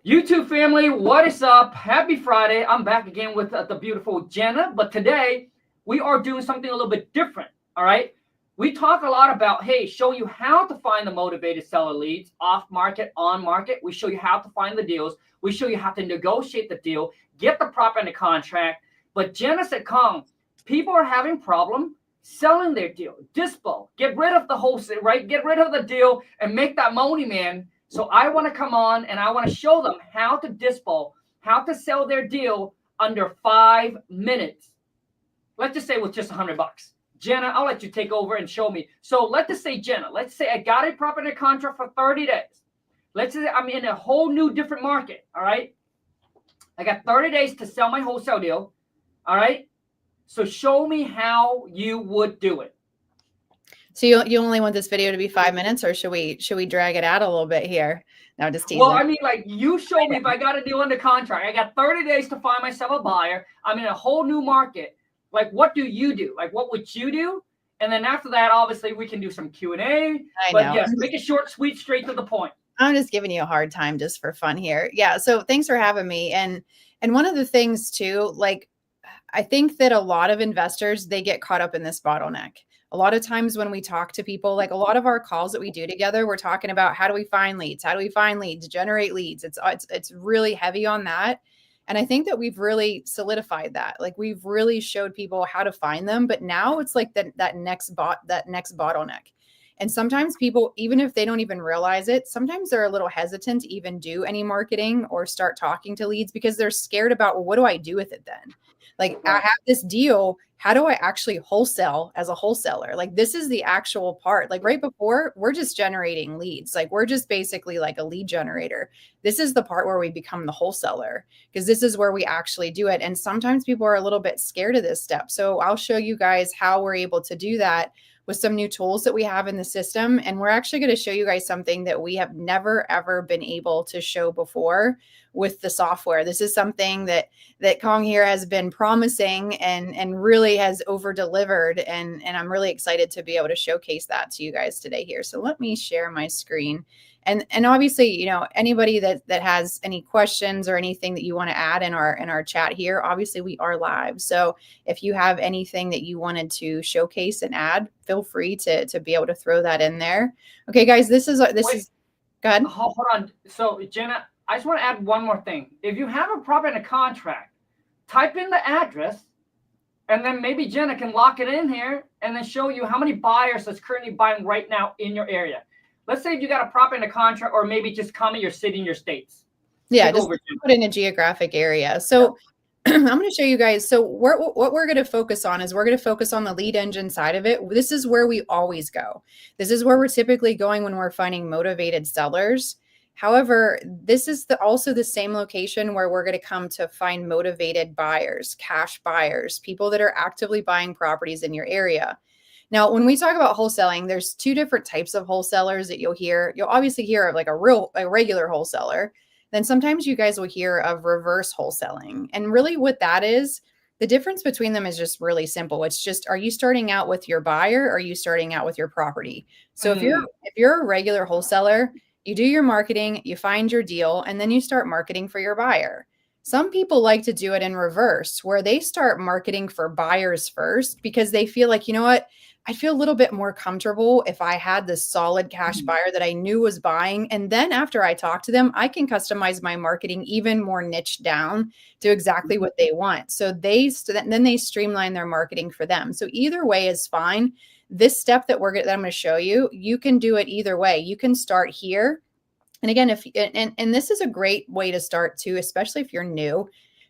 YouTube family, what is up? Happy Friday. I'm back again with the beautiful Jenna, but today we are doing something a little bit different, all right? We talk a lot about, hey, show you how to find the motivated seller leads, off market, on market. We show you how to find the deals. We show you how to negotiate the deal, get the prop and the contract. But Jenna said, Khang, people are having problem selling their deal. Dispo, get rid of the wholesale, right? Get rid of the deal and make that money, man. So I want to come on and I want to show them how to dispo, how to sell their deal under 5 minutes. Let's just say with just $100. Jenna, I'll let you take over and show me. So let's just say, Jenna, let's say I got a property contract for 30 days. Let's say I'm in a whole new different market, all right? I got 30 days to sell my wholesale deal, all right? So show me how you would do it. So you only want this video to be 5 minutes, or should we drag it out a little bit here? No, just teasing. Well, I mean, like, you show me if I got a deal under contract. I got 30 days to find myself a buyer. I'm in a whole new market. Like, what do you do? Like, what would you do? And then after that, obviously, we can do some Q&A. But yes, make it short, sweet, straight to the point. I'm just giving you a hard time just for fun here. Yeah. So thanks for having me. And one of the things too, like, I think that a lot of investors, they get caught up in this bottleneck. A lot of times when we talk to people, like a lot of our calls that we do together, we're talking about how do we find leads? How do we find leads? Generate leads? It's really heavy on that. And I think that we've really solidified that. Like we've really showed people how to find them, but now it's like that next bottleneck. And sometimes people, even if they don't even realize it, sometimes they're a little hesitant to even do any marketing or start talking to leads because they're scared about, well, what do I do with it then? Like I have this deal. How do I actually wholesale as a wholesaler? Like this is the actual part. Like right before, we're just generating leads. Like we're just basically like a lead generator. This is the part where we become the wholesaler because this is where we actually do it. And sometimes people are a little bit scared of this step. So I'll show you guys how we're able to do that with some new tools that we have in the system. And we're actually going to show you guys something that we have never, ever been able to show before with the software. This is something that Khang here has been promising and really has over delivered. And I'm really excited to be able to showcase that to you guys today here. So let me share my screen. And obviously, you know, anybody that has any questions or anything that you want to add in our chat here, obviously we are live. So if you have anything that you wanted to showcase and add, feel free to be able to throw that in there. Okay, guys, this is go ahead. Hold on. So Jenna, I just want to add one more thing. If you have a property in a contract, type in the address, and then maybe Jenna can lock it in here and then show you how many buyers that's currently buying right now in your area. Let's say if you got a property in a contract, or maybe just comment your city and your states. Yeah, just put in a geographic area. So I'm going to show you guys. So what we're going to focus on is we're going to focus on the lead engine side of it. This is where we always go. This is where we're typically going when we're finding motivated sellers. However, this is also the same location where we're going to come to find motivated buyers, cash buyers, people that are actively buying properties in your area. Now, when we talk about wholesaling, there's two different types of wholesalers that you'll hear. You'll obviously hear of like a regular wholesaler. Then sometimes you guys will hear of reverse wholesaling. And really what that is, the difference between them is just really simple. It's just, are you starting out with your buyer or are you starting out with your property? So if you're a regular wholesaler, you do your marketing, you find your deal, and then you start marketing for your buyer. Some people like to do it in reverse, where they start marketing for buyers first because they feel like, you know what, I'd feel a little bit more comfortable if I had this solid cash buyer that I knew was buying. And then after I talk to them, I can customize my marketing even more niche down to exactly what they want. So then they streamline their marketing for them. So either way is fine. This step that I'm going to show you, you can do it either way. You can start here. And again, and this is a great way to start too, especially if you're new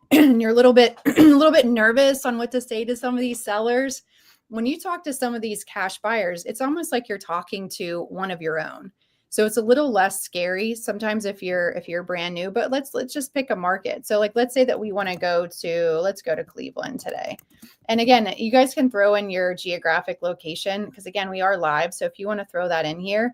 and you're a little bit nervous on what to say to some of these sellers. When you talk to some of these cash buyers, it's almost like you're talking to one of your own. So it's a little less scary sometimes if you're brand new, but let's just pick a market. So like, let's say that we want to let's go to Cleveland today. And again, you guys can throw in your geographic location because again, we are live. So if you want to throw that in here,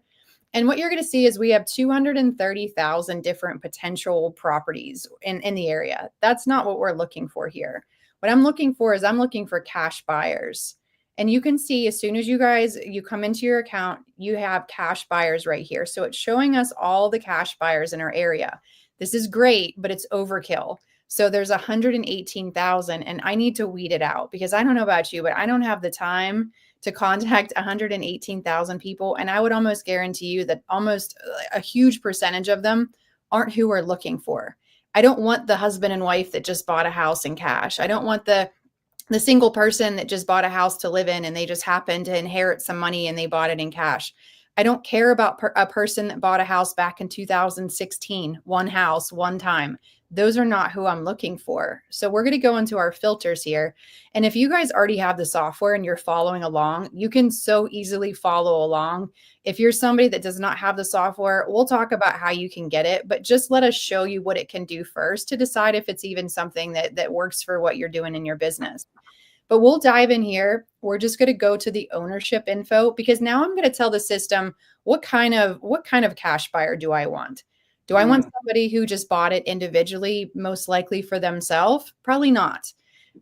and what you're going to see is we have 230,000 different potential properties in the area. That's not what we're looking for here. What I'm looking for is I'm looking for cash buyers. And you can see as soon as you come into your account, you have cash buyers right here. So it's showing us all the cash buyers in our area. This is great, but it's overkill. So there's 118,000 and I need to weed it out because I don't know about you, but I don't have the time to contact 118,000 people. And I would almost guarantee you that almost a huge percentage of them aren't who we're looking for. I don't want the husband and wife that just bought a house in cash. I don't want the single person that just bought a house to live in and they just happened to inherit some money and they bought it in cash. I don't care about a person that bought a house back in 2016, one house, one time. Those are not who I'm looking for. So we're going to go into our filters here. And if you guys already have the software and you're following along, you can so easily follow along. If you're somebody that does not have the software, we'll talk about how you can get it, but just let us show you what it can do first to decide if it's even something that works for what you're doing in your business. But we'll dive in here. We're just going to go to the ownership info because now I'm going to tell the system what kind of cash buyer do I want? Do I want somebody who just bought it individually, most likely for themselves? Probably not.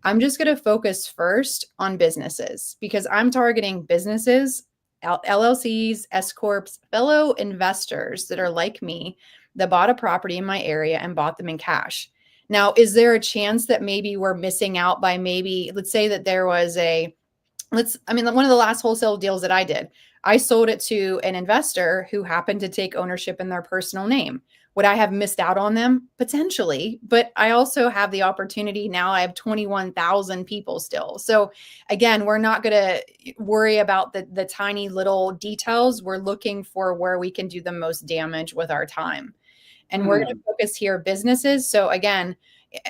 I'm just going to focus first on businesses because I'm targeting businesses, LLCs, S Corps, fellow investors that are like me that bought a property in my area and bought them in cash. Now, is there a chance that maybe we're missing out by let's say that there was one of the last wholesale deals that I did, I sold it to an investor who happened to take ownership in their personal name. Would I have missed out on them? Potentially, but I also have the opportunity. Now I have 21,000 people still. So again, we're not going to worry about the tiny little details. We're looking for where we can do the most damage with our time. And we're going to focus here businesses. So again,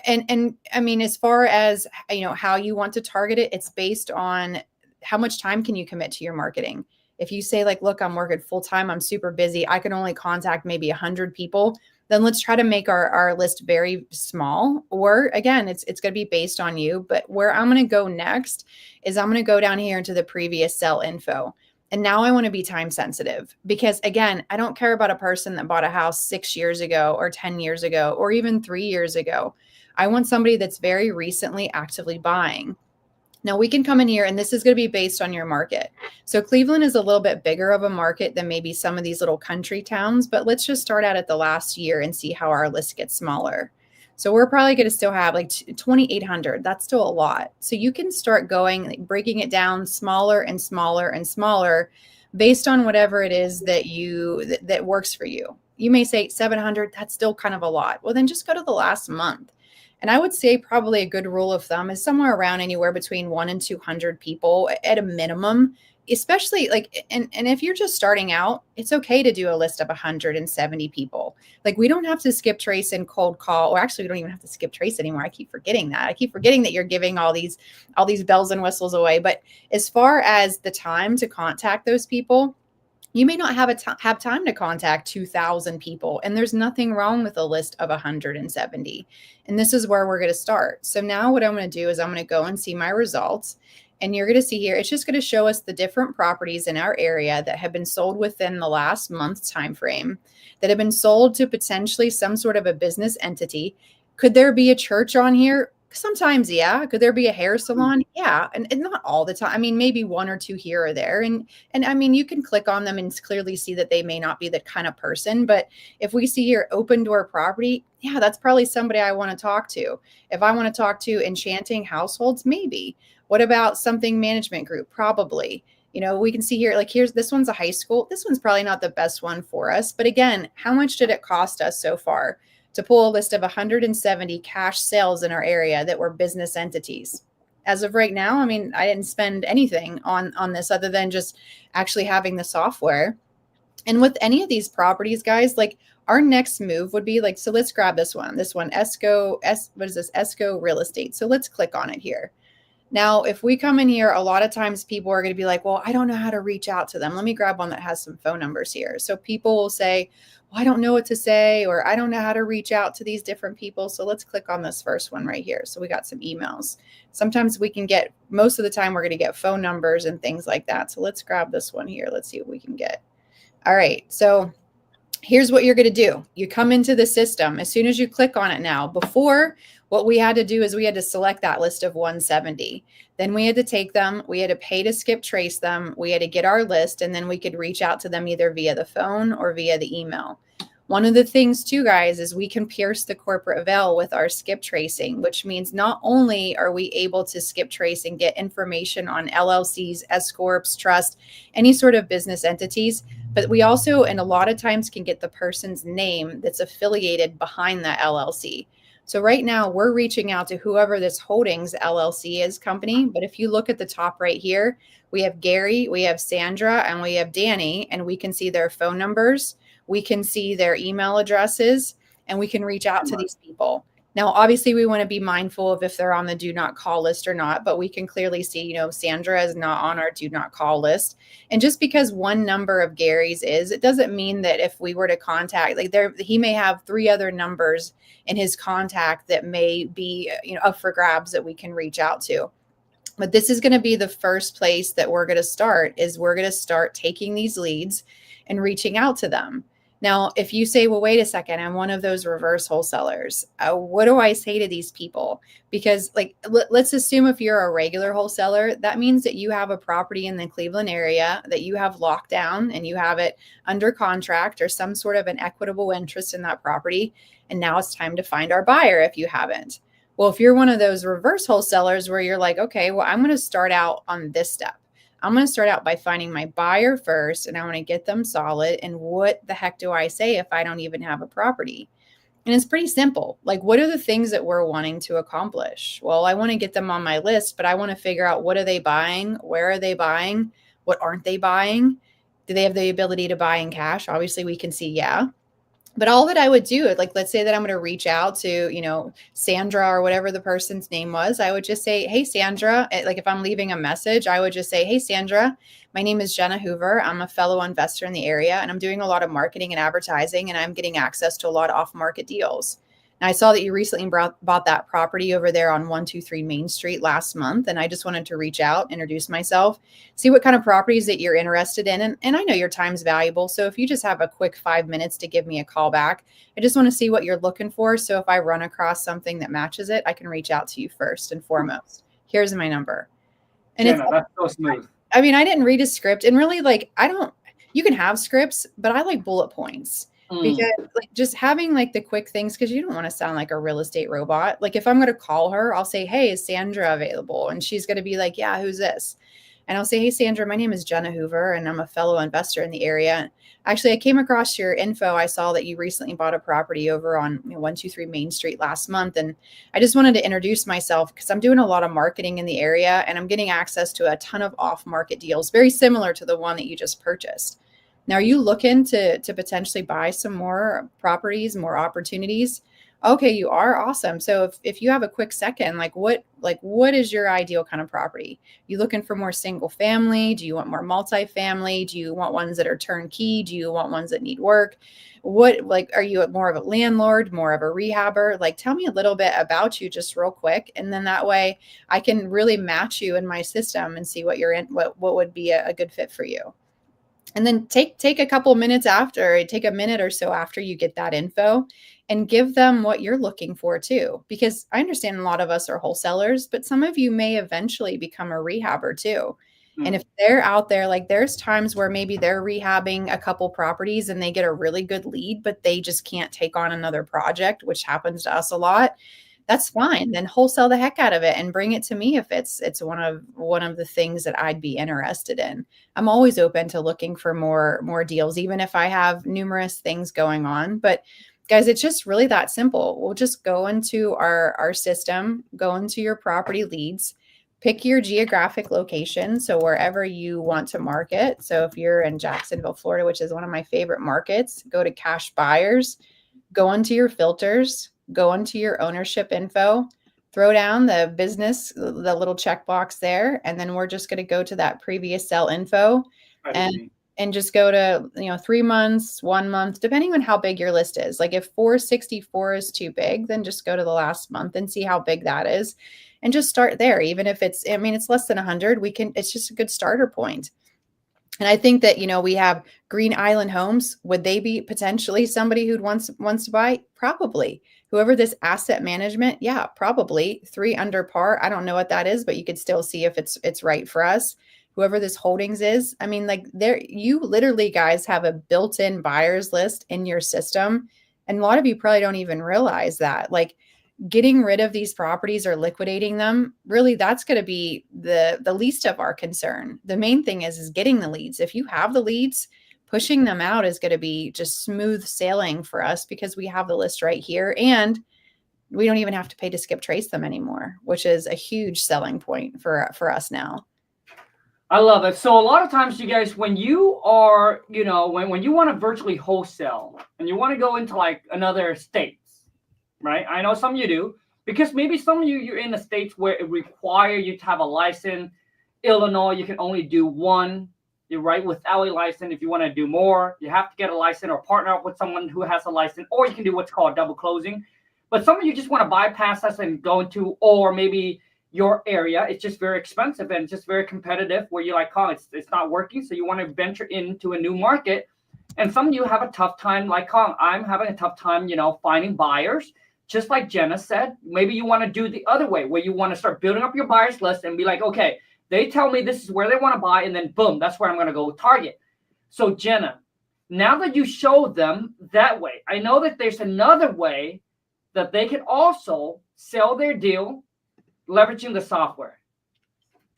and I mean, as far as, how you want to target it, it's based on how much time can you commit to your marketing. If you say like, look, I'm working full time, I'm super busy, I can only contact maybe 100 people, then let's try to make our list very small. Or again, it's going to be based on you. But where I'm going to go next is I'm going to go down here into the previous sell info. And now I want to be time sensitive because again, I don't care about a person that bought a house 6 years ago or 10 years ago, or even 3 years ago. I want somebody that's very recently actively buying. Now we can come in here and this is going to be based on your market. So Cleveland is a little bit bigger of a market than maybe some of these little country towns, but let's just start out at the last year and see how our list gets smaller. So we're probably going to still have like 2,800. That's still a lot. So you can start going, like breaking it down smaller and smaller and smaller based on whatever it is that works for you. You may say 700, that's still kind of a lot. Well, then just go to the last month. And I would say probably a good rule of thumb is somewhere around anywhere between 1 and 200 people at a minimum, especially like, and if you're just starting out, it's okay to do a list of 170 people. Like we don't have to skip trace and cold call, or actually we don't even have to skip trace anymore. I keep forgetting that. I keep forgetting that you're giving all these bells and whistles away. But as far as the time to contact those people, you may not have time to contact 2,000 people, and there's nothing wrong with a list of 170. And this is where we're going to start. So now what I'm going to do is I'm going to go and see my results, and you're going to see here, it's just going to show us the different properties in our area that have been sold within the last month's time frame, that have been sold to potentially some sort of a business entity. Could there be a church on here? Sometimes, yeah. Could there be a hair salon? Yeah. And not all the time. I mean, maybe 1 or 2 here or there. And I mean, you can click on them and clearly see that they may not be the kind of person. But if we see here open door property, yeah, that's probably somebody I want to talk to. If I want to talk to enchanting households, maybe. What about something management group? Probably. We can see here, like this one's a high school. This one's probably not the best one for us. But again, how much did it cost us so far to pull a list of 170 cash sales in our area that were business entities? As of right now, I mean, I didn't spend anything on this other than just actually having the software. And with any of these properties, guys, like our next move would be like, so let's grab this one, Esco Real Estate. So let's click on it here. Now, if we come in here, a lot of times people are going to be like, well, I don't know how to reach out to them. Let me grab one that has some phone numbers here. So people will say, well, I don't know what to say, or I don't know how to reach out to these different people. So let's click on this first one right here. So we got some emails. Sometimes we can get, most of the time we're going to get phone numbers and things like that. So let's grab this one here. Let's see what we can get. All right. So here's what you're going to do. You come into the system as soon as you click on it now. Before, what we had to do is we had to select that list of 170. Then we had to take them. We had to pay to skip trace them. We had to get our list, and then we could reach out to them either via the phone or via the email. One of the things too, guys, is we can pierce the corporate veil with our skip tracing, which means not only are we able to skip trace and get information on LLCs, S corps, trust, any sort of business entities, but we also, and a lot of times, can get the person's name that's affiliated behind that LLC. So right now we're reaching out to whoever this Holdings LLC is company. But if you look at the top right here, we have Gary, we have Sandra, and we have Danny, and we can see their phone numbers. We can see their email addresses, and we can reach out to these people. Now, obviously, we want to be mindful of if they're on the do not call list or not, but we can clearly see, Sandra is not on our do not call list. And just because one number of Gary's is, it doesn't mean that if we were to contact, he may have 3 other numbers in his contact that may be, up for grabs that we can reach out to. But this is going to be the first place that we're going to start, is we're going to start taking these leads and reaching out to them. Now, if you say, well, wait a second, I'm one of those reverse wholesalers. What do I say to these people? Because let's assume if you're a regular wholesaler, that means that you have a property in the Cleveland area that you have locked down and you have it under contract or some sort of an equitable interest in that property. And now it's time to find our buyer if you haven't. Well, if you're one of those reverse wholesalers where you're like, okay, well, I'm going to start out on this step. I'm going to start out by finding my buyer first, and I want to get them solid. And what the heck do I say if I don't even have a property? And it's pretty simple. What are the things that we're wanting to accomplish? Well, I want to get them on my list, but I want to figure out, what are they buying? Where are they buying? What aren't they buying? Do they have the ability to buy in cash? Obviously, we can see, yeah. But all that I would do, let's say that I'm going to reach out to, Sandra or whatever the person's name was. I would just say, hey, Sandra, if I'm leaving a message, I would just say, hey, Sandra, my name is Jenna Hoover. I'm a fellow investor in the area, and I'm doing a lot of marketing and advertising, and I'm getting access to a lot of off-market deals. Now, I saw that you recently bought that property over there on 123 Main Street last month, and I just wanted to reach out, introduce myself, see what kind of properties that you're interested in. And I know your time's valuable, so if you just have a quick 5 minutes to give me a call back, I just want to see what you're looking for. So if I run across something that matches it, I can reach out to you first and foremost. Here's my number. And Jenna, that's so smooth. I mean, I didn't read a script, and really, you can have scripts, but I like bullet points. Because just having the quick things, because you don't want to sound like a real estate robot. If I'm going to call her, I'll say, hey, is Sandra available? And she's going to be like, yeah, who's this? And I'll say, hey, Sandra, my name is Jenna Hoover, and I'm a fellow investor in the area. Actually, I came across your info. I saw that you recently bought a property over on 123 Main Street last month. And I just wanted to introduce myself because I'm doing a lot of marketing in the area, and I'm getting access to a ton of off-market deals, very similar to the one that you just purchased. Now, are you looking to potentially buy some more properties, more opportunities? Okay, you are. Awesome. So if you have a quick second, what is your ideal kind of property? You looking for more single family? Do you want more multifamily? Do you want ones that are turnkey? Do you want ones that need work? Are you more of a landlord, more of a rehabber? Tell me a little bit about you just real quick. And then that way I can really match you in my system and see what you're in, what would be a good fit for you. And then take a couple minutes after, take a minute or so after you get that info, and give them what you're looking for too. Because I understand a lot of us are wholesalers, but some of you may eventually become a rehabber too. And if they're out there, there's times where maybe they're rehabbing a couple properties and they get a really good lead, but they just can't take on another project, which happens to us a lot. That's fine. Then wholesale the heck out of it and bring it to me if it's one of the things that I'd be interested in. I'm always open to looking for more deals, even if I have numerous things going on. But guys, it's just really that simple. We'll just go into our system, go into your property leads, pick your geographic location. So wherever you want to market. So if you're in Jacksonville, Florida, which is one of my favorite markets, go to cash buyers, go into your filters, go into your ownership info, throw down the business, the little checkbox there. And then we're just going to go to that previous sell info and just go to, 3 months, 1 month, depending on how big your list is. If 464 is too big, then just go to the last month and see how big that is. And just start there. Even if it's less than 100, it's just a good starter point. And I think that, we have Green Island Homes. Would they be potentially somebody who wants to buy? Probably. Whoever this asset management, yeah, probably. 3 under par. I don't know what that is, but you could still see if it's right for us. whoever this holdings is, I mean, like you literally guys have a built-in buyers list in your system. And a lot of you probably don't even realize that. Like, getting rid of these properties or liquidating them, really, that's going to be the least of our concern. The main thing is getting the leads. If you have the leads, pushing them out is going to be just smooth sailing for us because we have the list right here, and we don't even have to pay to skip trace them anymore, which is a huge selling point for us now. I love it. So a lot of times, you guys, when you are, when you want to virtually wholesale and you want to go into like another state, right? I know some of you do, because maybe some of you're in the states where it requires you to have a license. Illinois, you can only do one. You're right, without a license. If you want to do more, you have to get a license or partner up with someone who has a license, or you can do what's called double closing. But some of you just want to bypass us and go into, or maybe your area, it's just very expensive and just very competitive, where you're like, oh, it's not working. So you want to venture into a new market. And some of you have a tough time, like Khang, I'm having a tough time, finding buyers. Just like Jenna said, maybe you want to do the other way, where you want to start building up your buyers list and be like, okay, they tell me this is where they want to buy, and then boom, that's where I'm going to go target. So Jenna, now that you showed them that way, I know that there's another way that they can also sell their deal leveraging the software.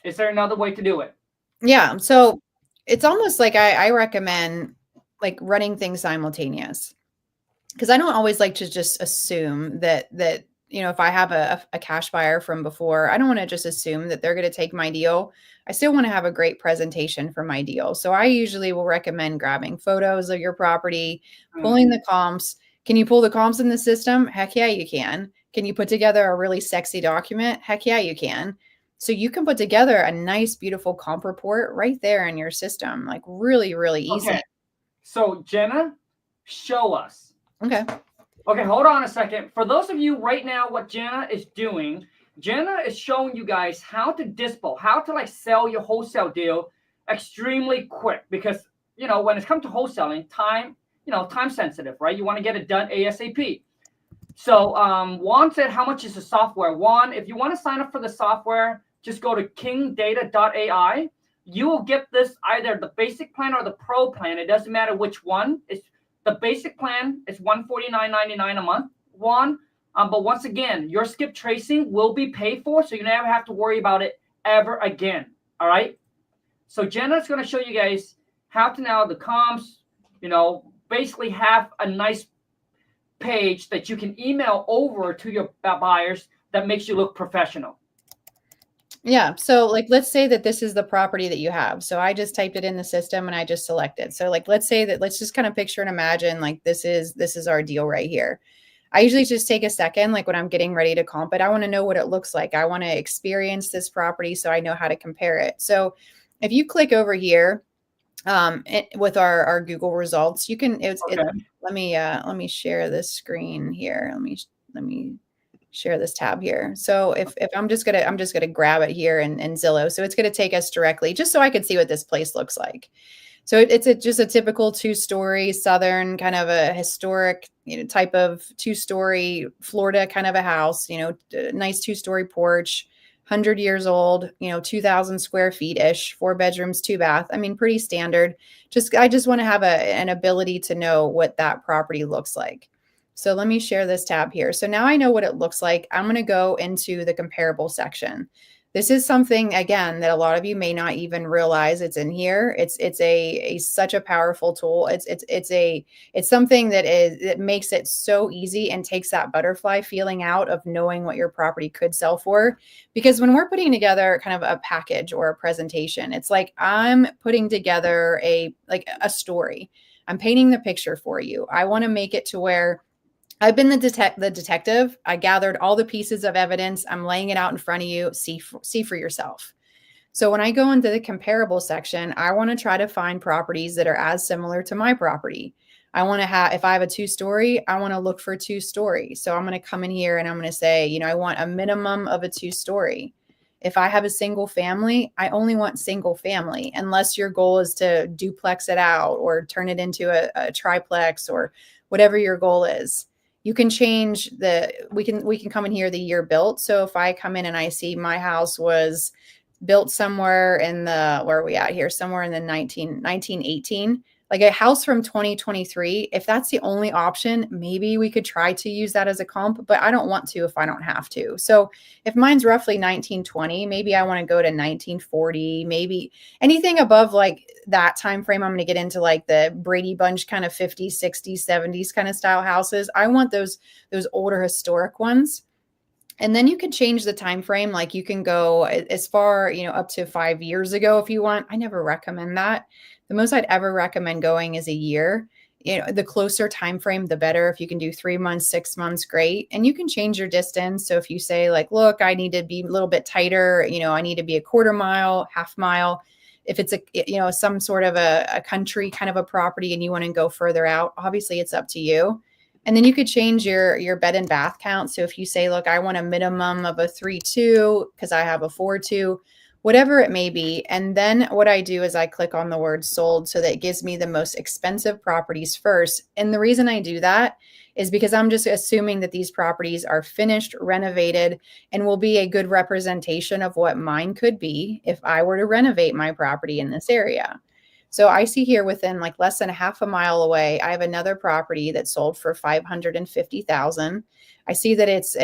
Is there another way to do it? Yeah. So it's almost like I recommend like running things simultaneous. Because I don't always like to just assume that if I have a cash buyer from before, I don't want to just assume that they're going to take my deal. I still want to have a great presentation for my deal. So I usually will recommend grabbing photos of your property, pulling the comps. Can you pull the comps in the system? Heck yeah, you can. Can you put together a really sexy document? Heck yeah, you can. So you can put together a nice, beautiful comp report right there in your system, like really, really easy. Okay. So Jenna, show us. Okay, hold on a second. For those of you right now, what Jenna is doing, Jenna is showing you guys how to dispo, how to like sell your wholesale deal extremely quick, because, when it comes to wholesaling, time sensitive, right? You want to get it done ASAP. So Juan said, how much is the software? Juan, if you want to sign up for the software, just go to kingdata.ai. You will get this, either the basic plan or the pro plan. It doesn't matter which one. The basic plan is $149.99 a month, Juan. But once again, your skip tracing will be paid for, so you never have to worry about it ever again. All right. So Jenna's going to show you guys how to now the comps, basically have a nice page that you can email over to your buyers that makes you look professional. Yeah. So like, let's say that this is the property that you have. So I just typed it in the system and I just selected. So like, let's just kind of picture and imagine like this is our deal right here. I usually just take a second, like when I'm getting ready to comp it, I want to know what it looks like. I want to experience this property so I know how to compare it. So if you click over here with our Google results, you can, let me share this screen here. Let me share this tab here. So if I'm just gonna grab it here in Zillow. So it's gonna take us directly just so I can see what this place looks like. So it's just a typical 2-story Southern kind of a historic, type of 2-story Florida kind of a house, nice 2-story porch, 100 years old, 2,000 square feet-ish, 4 bedrooms, 2 bath. I mean, pretty standard. I just want to have an ability to know what that property looks like. So let me share this tab here. So now I know what it looks like. I'm going to go into the comparable section. This is something, again, that a lot of you may not even realize it's in here. It's such a powerful tool. It's something that makes it so easy and takes that butterfly feeling out of knowing what your property could sell for. Because when we're putting together kind of a package or a presentation, it's like I'm putting together a story. I'm painting the picture for you. I want to make it to where I've been the detective. I gathered all the pieces of evidence. I'm laying it out in front of you. See for yourself. So when I go into the comparable section, I want to try to find properties that are as similar to my property. I want to have, if I have a 2-story, I want to look for 2-story. So I'm going to come in here and I'm going to say, I want a minimum of a 2-story. If I have a single family, I only want single family, unless your goal is to duplex it out or turn it into a triplex or whatever your goal is. You can change we can come in here the year built. So if I come in and I see my house was built somewhere in the, where are we at here? Somewhere in the 1918, like a house from 2023. If that's the only option, maybe we could try to use that as a comp, but I don't want to if I don't have to. So if mine's roughly 1920, maybe I want to go to 1940, maybe anything above like that time frame. I'm going to get into like the Brady Bunch kind of 50s, 60s, 70s kind of style houses. I want those older historic ones. And then you can change the time frame. Like you can go as far, up to 5 years ago if you want. I never recommend that. The most I'd ever recommend going is a year. The closer time frame, the better. If you can do 3 months, 6 months, great. And you can change your distance. So if you say like, look, I need to be a little bit tighter, I need to be a quarter mile, half mile. If it's some sort of a country kind of a property and you want to go further out, obviously it's up to you. And then you could change your bed and bath count. So if you say, look, I want a minimum of a 3-2 because I have a 4-2, whatever it may be. And then what I do is I click on the word sold so that it gives me the most expensive properties first. And the reason I do that is because I'm just assuming that these properties are finished, renovated, and will be a good representation of what mine could be if I were to renovate my property in this area. So I see here within like less than a half a mile away, I have another property that sold for $550,000. I see that it's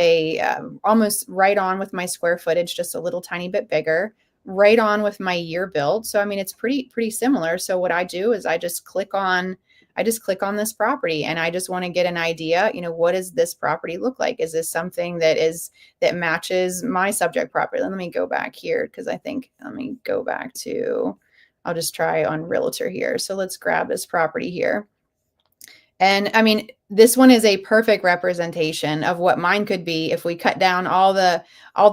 almost right on with my square footage, just a little tiny bit bigger, right on with my year built. So I mean, it's pretty similar. So what I do is I just click on this property and I just want to get an idea, what does this property look like? Is this something that matches my subject property? Let me go back here because let me go back to, I'll just try on Realtor here. So let's grab this property here. And I mean, this one is a perfect representation of what mine could be if we cut down all the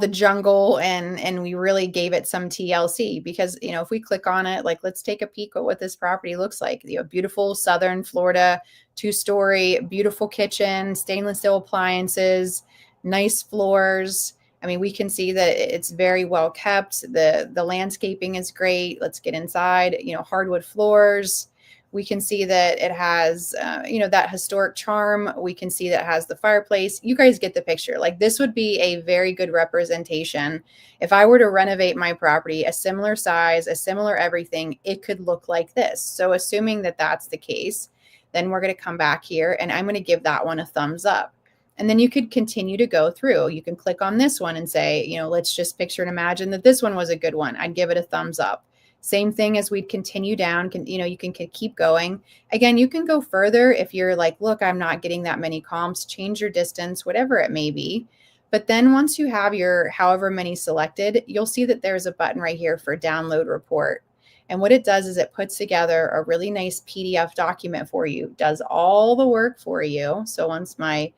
jungle and we really gave it some TLC. Because, if we click on it, like, let's take a peek at what this property looks like. Beautiful Southern Florida, 2-story, beautiful kitchen, stainless steel appliances, nice floors. I mean, we can see that it's very well kept. The landscaping is great. Let's get inside, hardwood floors. We can see that it has, that historic charm. We can see that it has the fireplace. You guys get the picture. Like, this would be a very good representation. If I were to renovate my property, a similar size, a similar everything, it could look like this. So assuming that that's the case, then we're going to come back here and I'm going to give that one a thumbs up. And then you could continue to go through. You can click on this one and say, let's just picture and imagine that this one was a good one. I'd give it a thumbs up. Same thing as we'd continue down, you can keep going. Again, you can go further if you're like, look, I'm not getting that many comps, change your distance, whatever it may be. But then once you have your however many selected, you'll see that there's a button right here for download report. And what it does is it puts together a really nice PDF document for you, does all the work for you. So once it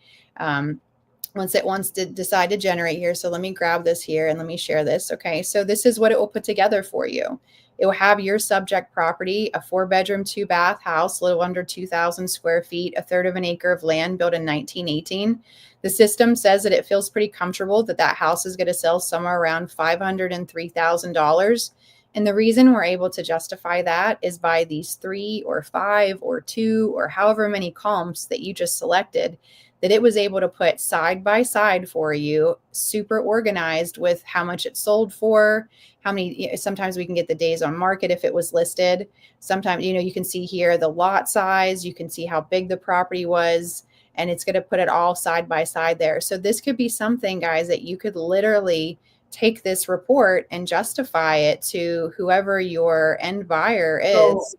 wants to decide to generate here. So let me grab this here and let me share this. Okay. So this is what it will put together for you. It will have your subject property, a 4-bedroom, 2-bath house, a little under 2,000 square feet, a third of an acre of land built in 1918. The system says that it feels pretty comfortable that house is going to sell somewhere around $503,000. And the reason we're able to justify that is by these 3 or 5 or 2 or however many comps that you just selected, that it was able to put side by side for you, super organized with how much it sold for, how many, sometimes we can get the days on market if it was listed. Sometimes, you can see here the lot size, you can see how big the property was, and it's going to put it all side by side there. So this could be something, guys, that you could literally take this report and justify it to whoever your end buyer is.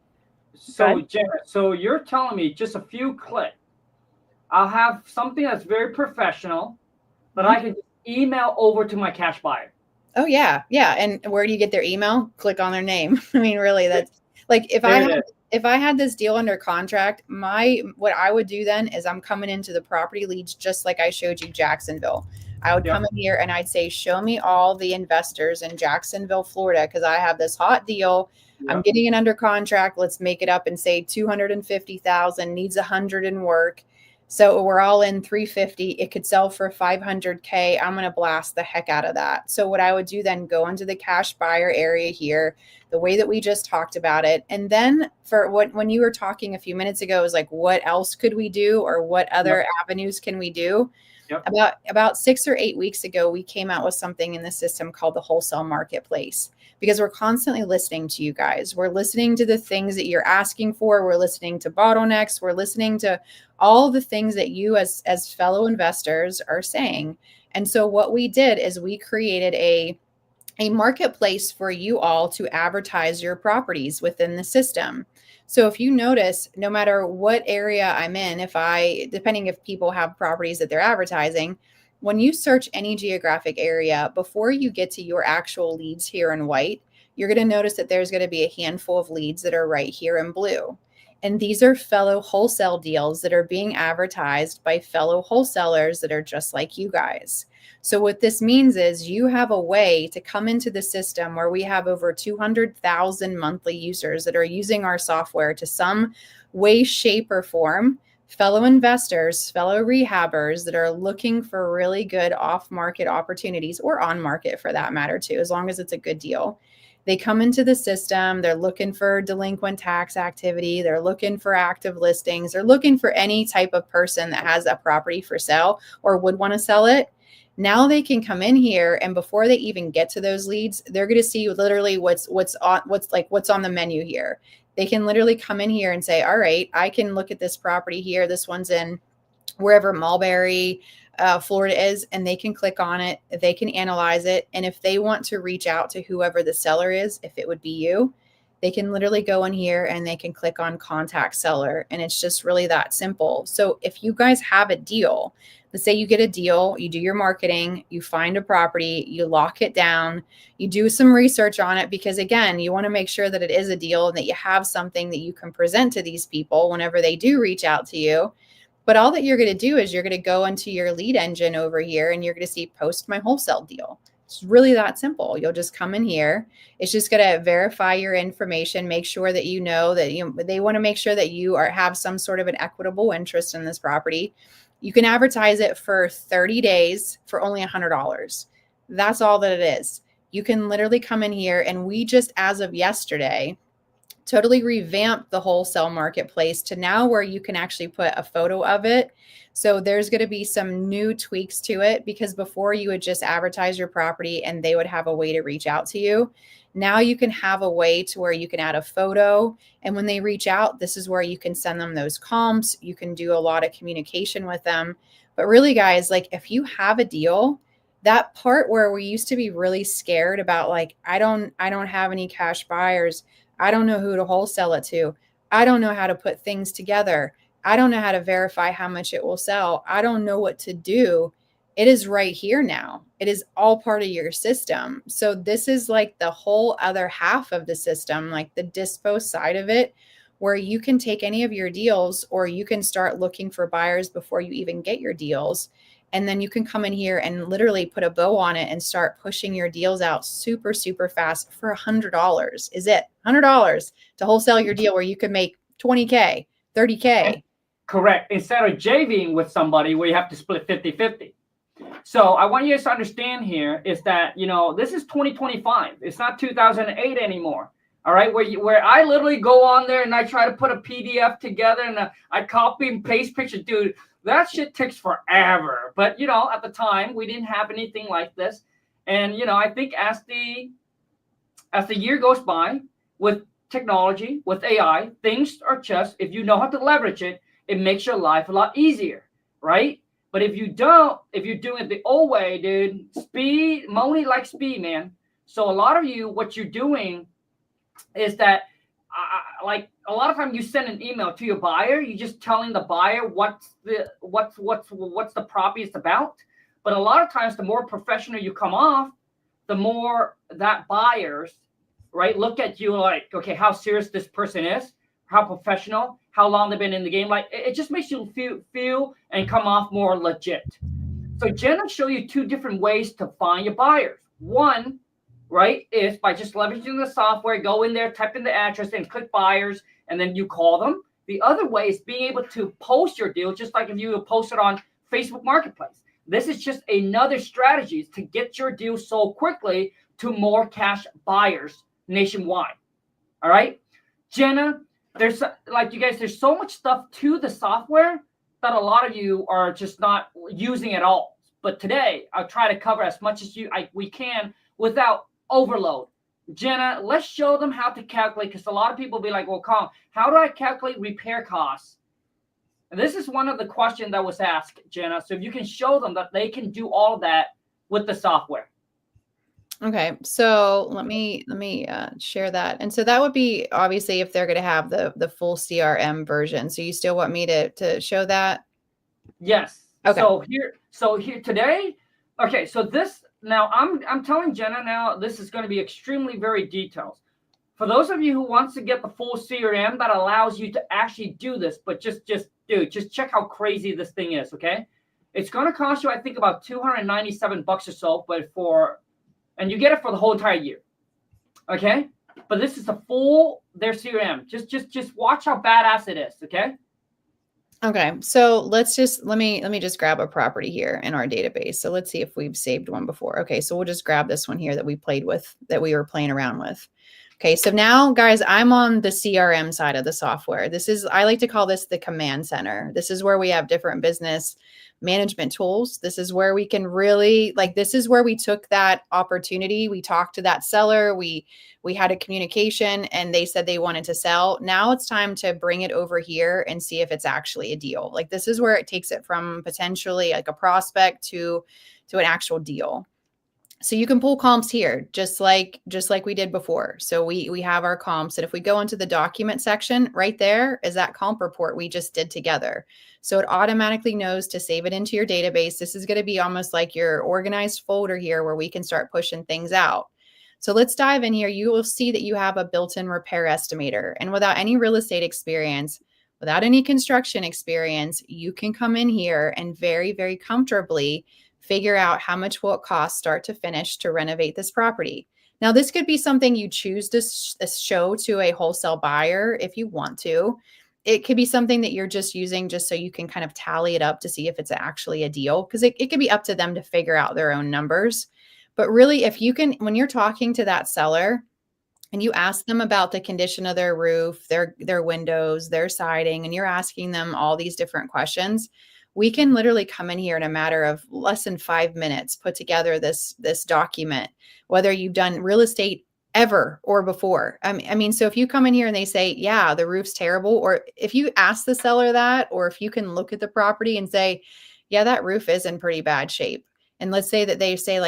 So Jenna, so you're telling me just a few clicks, I'll have something that's very professional, but I can email over to my cash buyer. Oh yeah. Yeah. And where do you get their email? Click on their name. I mean, really, that's like, if I had this deal under contract, what I would do then is I'm coming into the property leads, just like I showed you Jacksonville. I would come in here and I'd say, show me all the investors in Jacksonville, Florida, because I have this hot deal. I'm getting it under contract. Let's make it up and say 250,000, needs 100 in work. So we're all in 350. It could sell for 500K. I'm going to blast the heck out of that. So what I would do then, go into the cash buyer area here, the way that we just talked about it. And then when you were talking a few minutes ago, is like, what else could we do, or what other avenues can we do? Yep. About 6 or 8 weeks ago, we came out with something in the system called the Wholesale Marketplace, because we're constantly listening to you guys. We're listening to the things that you're asking for. We're listening to bottlenecks. We're listening to all the things that you as fellow investors are saying. And so what we did is we created a marketplace for you all to advertise your properties within the system. So if you notice, no matter what area I'm in, depending if people have properties that they're advertising, when you search any geographic area, before you get to your actual leads here in white, you're going to notice that there's going to be a handful of leads that are right here in blue. And these are fellow wholesale deals that are being advertised by fellow wholesalers that are just like you guys. So what this means is you have a way to come into the system where we have over 200,000 monthly users that are using our software to some way, shape, or form, fellow investors, fellow rehabbers that are looking for really good off-market opportunities, or on market for that matter too, as long as it's a good deal. They come into the system, they're looking for delinquent tax activity, they're looking for active listings, they're looking for any type of person that has a property for sale or would want to sell it. Now they can come in here, and before they even get to those leads, they're going to see literally what's on the menu here. They can literally come in here and say, all right, I can look at this property here. This one's in wherever Mulberry, Florida is, and they can click on it. They can analyze it. And if they want to reach out to whoever the seller is, if it would be you, they can literally go in here and they can click on contact seller. And it's just really that simple. So if you guys have a deal, let's say you get a deal, you do your marketing, you find a property, you lock it down, you do some research on it, because again, you want to make sure that it is a deal and that you have something that you can present to these people whenever they do reach out to you. But all that you're going to do is you're going to go into your lead engine over here and you're going to see post my wholesale deal. It's really that simple. You'll just come in here. It's just going to verify your information, make sure that you know that they want to make sure that you have some sort of an equitable interest in this property. You can advertise it for 30 days for only $100. That's all that it is. You can literally come in here, and we just, as of yesterday, totally revamped the wholesale marketplace to now where you can actually put a photo of it. So there's going to be some new tweaks to it, because before you would just advertise your property and they would have a way to reach out to you. Now you can have a way to where you can add a photo. And when they reach out, this is where you can send them those comps. You can do a lot of communication with them. But really, guys, like if you have a deal, that part where we used to be really scared about, like, I don't have any cash buyers. I don't know who to wholesale it to. I don't know how to put things together. I don't know how to verify how much it will sell. I don't know what to do. It is right here now. It is all part of your system. So this is like the whole other half of the system, like the dispo side of it, where you can take any of your deals, or you can start looking for buyers before you even get your deals. And then you can come in here and literally put a bow on it and start pushing your deals out super, super fast for $100. Is it $100 to wholesale your deal where you can make 20K, 30K? Correct. Instead of JVing with somebody where you have to split 50-50. So I want you guys to understand here is that, this is 2025. It's not 2008 anymore. All right. Where I literally go on there and I try to put a PDF together and I copy and paste pictures. Dude, that shit takes forever. But, at the time we didn't have anything like this. And, I think as the year goes by with technology, with AI, things are just, if you know how to leverage it, it makes your life a lot easier. Right. But if you're doing it the old way, dude, speed, money like speed, man. So a lot of you, what you're doing is that, like a lot of times you send an email to your buyer, you're just telling the buyer what's the property is about. But a lot of times, the more professional you come off, the more that buyers, right, look at you like, okay, how serious this person is, how professional, how long they've been in the game. Like it just makes you feel and come off more legit. So Jenna show you two different ways to find your buyers. One, right, is by just leveraging the software, go in there, type in the address and click buyers, and then you call them. The other way is being able to post your deal, just like if you post it on Facebook Marketplace. This is just another strategy to get your deal sold quickly to more cash buyers nationwide. All right, Jenna, there's so much stuff to the software, that a lot of you are just not using at all. But today, I'll try to cover as much as we can without overload. Jenna, let's show them how to calculate, because a lot of people be like, well, Khang, how do I calculate repair costs? And this is one of the questions that was asked, Jenna. So if you can show them that they can do all of that with the software. Okay, so let me share that. And so that would be obviously if they're going to have the full CRM version. So you still want me to show that? Yes. Okay. So here today. Okay. So this now I'm telling Jenna now this is going to be extremely very detailed. For those of you who wants to get the full CRM that allows you to actually do this, but just check how crazy this thing is. Okay. It's going to cost you, I think, about $297 or so, and you get it for the whole entire year. Okay. But this is the full their CRM. Just watch how badass it is. Okay. Okay, so let me just grab a property here in our database. So let's see if we've saved one before. Okay, so we'll just grab this one here that we were playing around with. Okay, so now guys, I'm on the CRM side of the software. I like to call this the command center. This is where we have different business management tools. This is where we can really, this is where we took that opportunity. We talked to that seller. We had a communication and they said they wanted to sell. Now it's time to bring it over here and see if it's actually a deal. This is where it takes it from potentially like a prospect to an actual deal. So you can pull comps here, just like we did before. So we have our comps, and if we go into the document section, right there is that comp report we just did together. So it automatically knows to save it into your database. This is going to be almost like your organized folder here where we can start pushing things out. So let's dive in here. You will see that you have a built-in repair estimator, and without any real estate experience, without any construction experience, you can come in here and very, very comfortably figure out how much will it cost start to finish to renovate this property. Now, this could be something you choose to show to a wholesale buyer if you want to. It could be something that you're just using just so you can kind of tally it up to see if it's actually a deal, because it could be up to them to figure out their own numbers. But really, if you can, when you're talking to that seller and you ask them about the condition of their roof, their windows, their siding, and you're asking them all these different questions, we can literally come in here in a matter of less than 5 minutes, put together this document, whether you've done real estate ever or before. I mean, so if you come in here and they say, yeah, the roof's terrible, or if you ask the seller that, or if you can look at the property and say, yeah, that roof is in pretty bad shape. And let's say that they say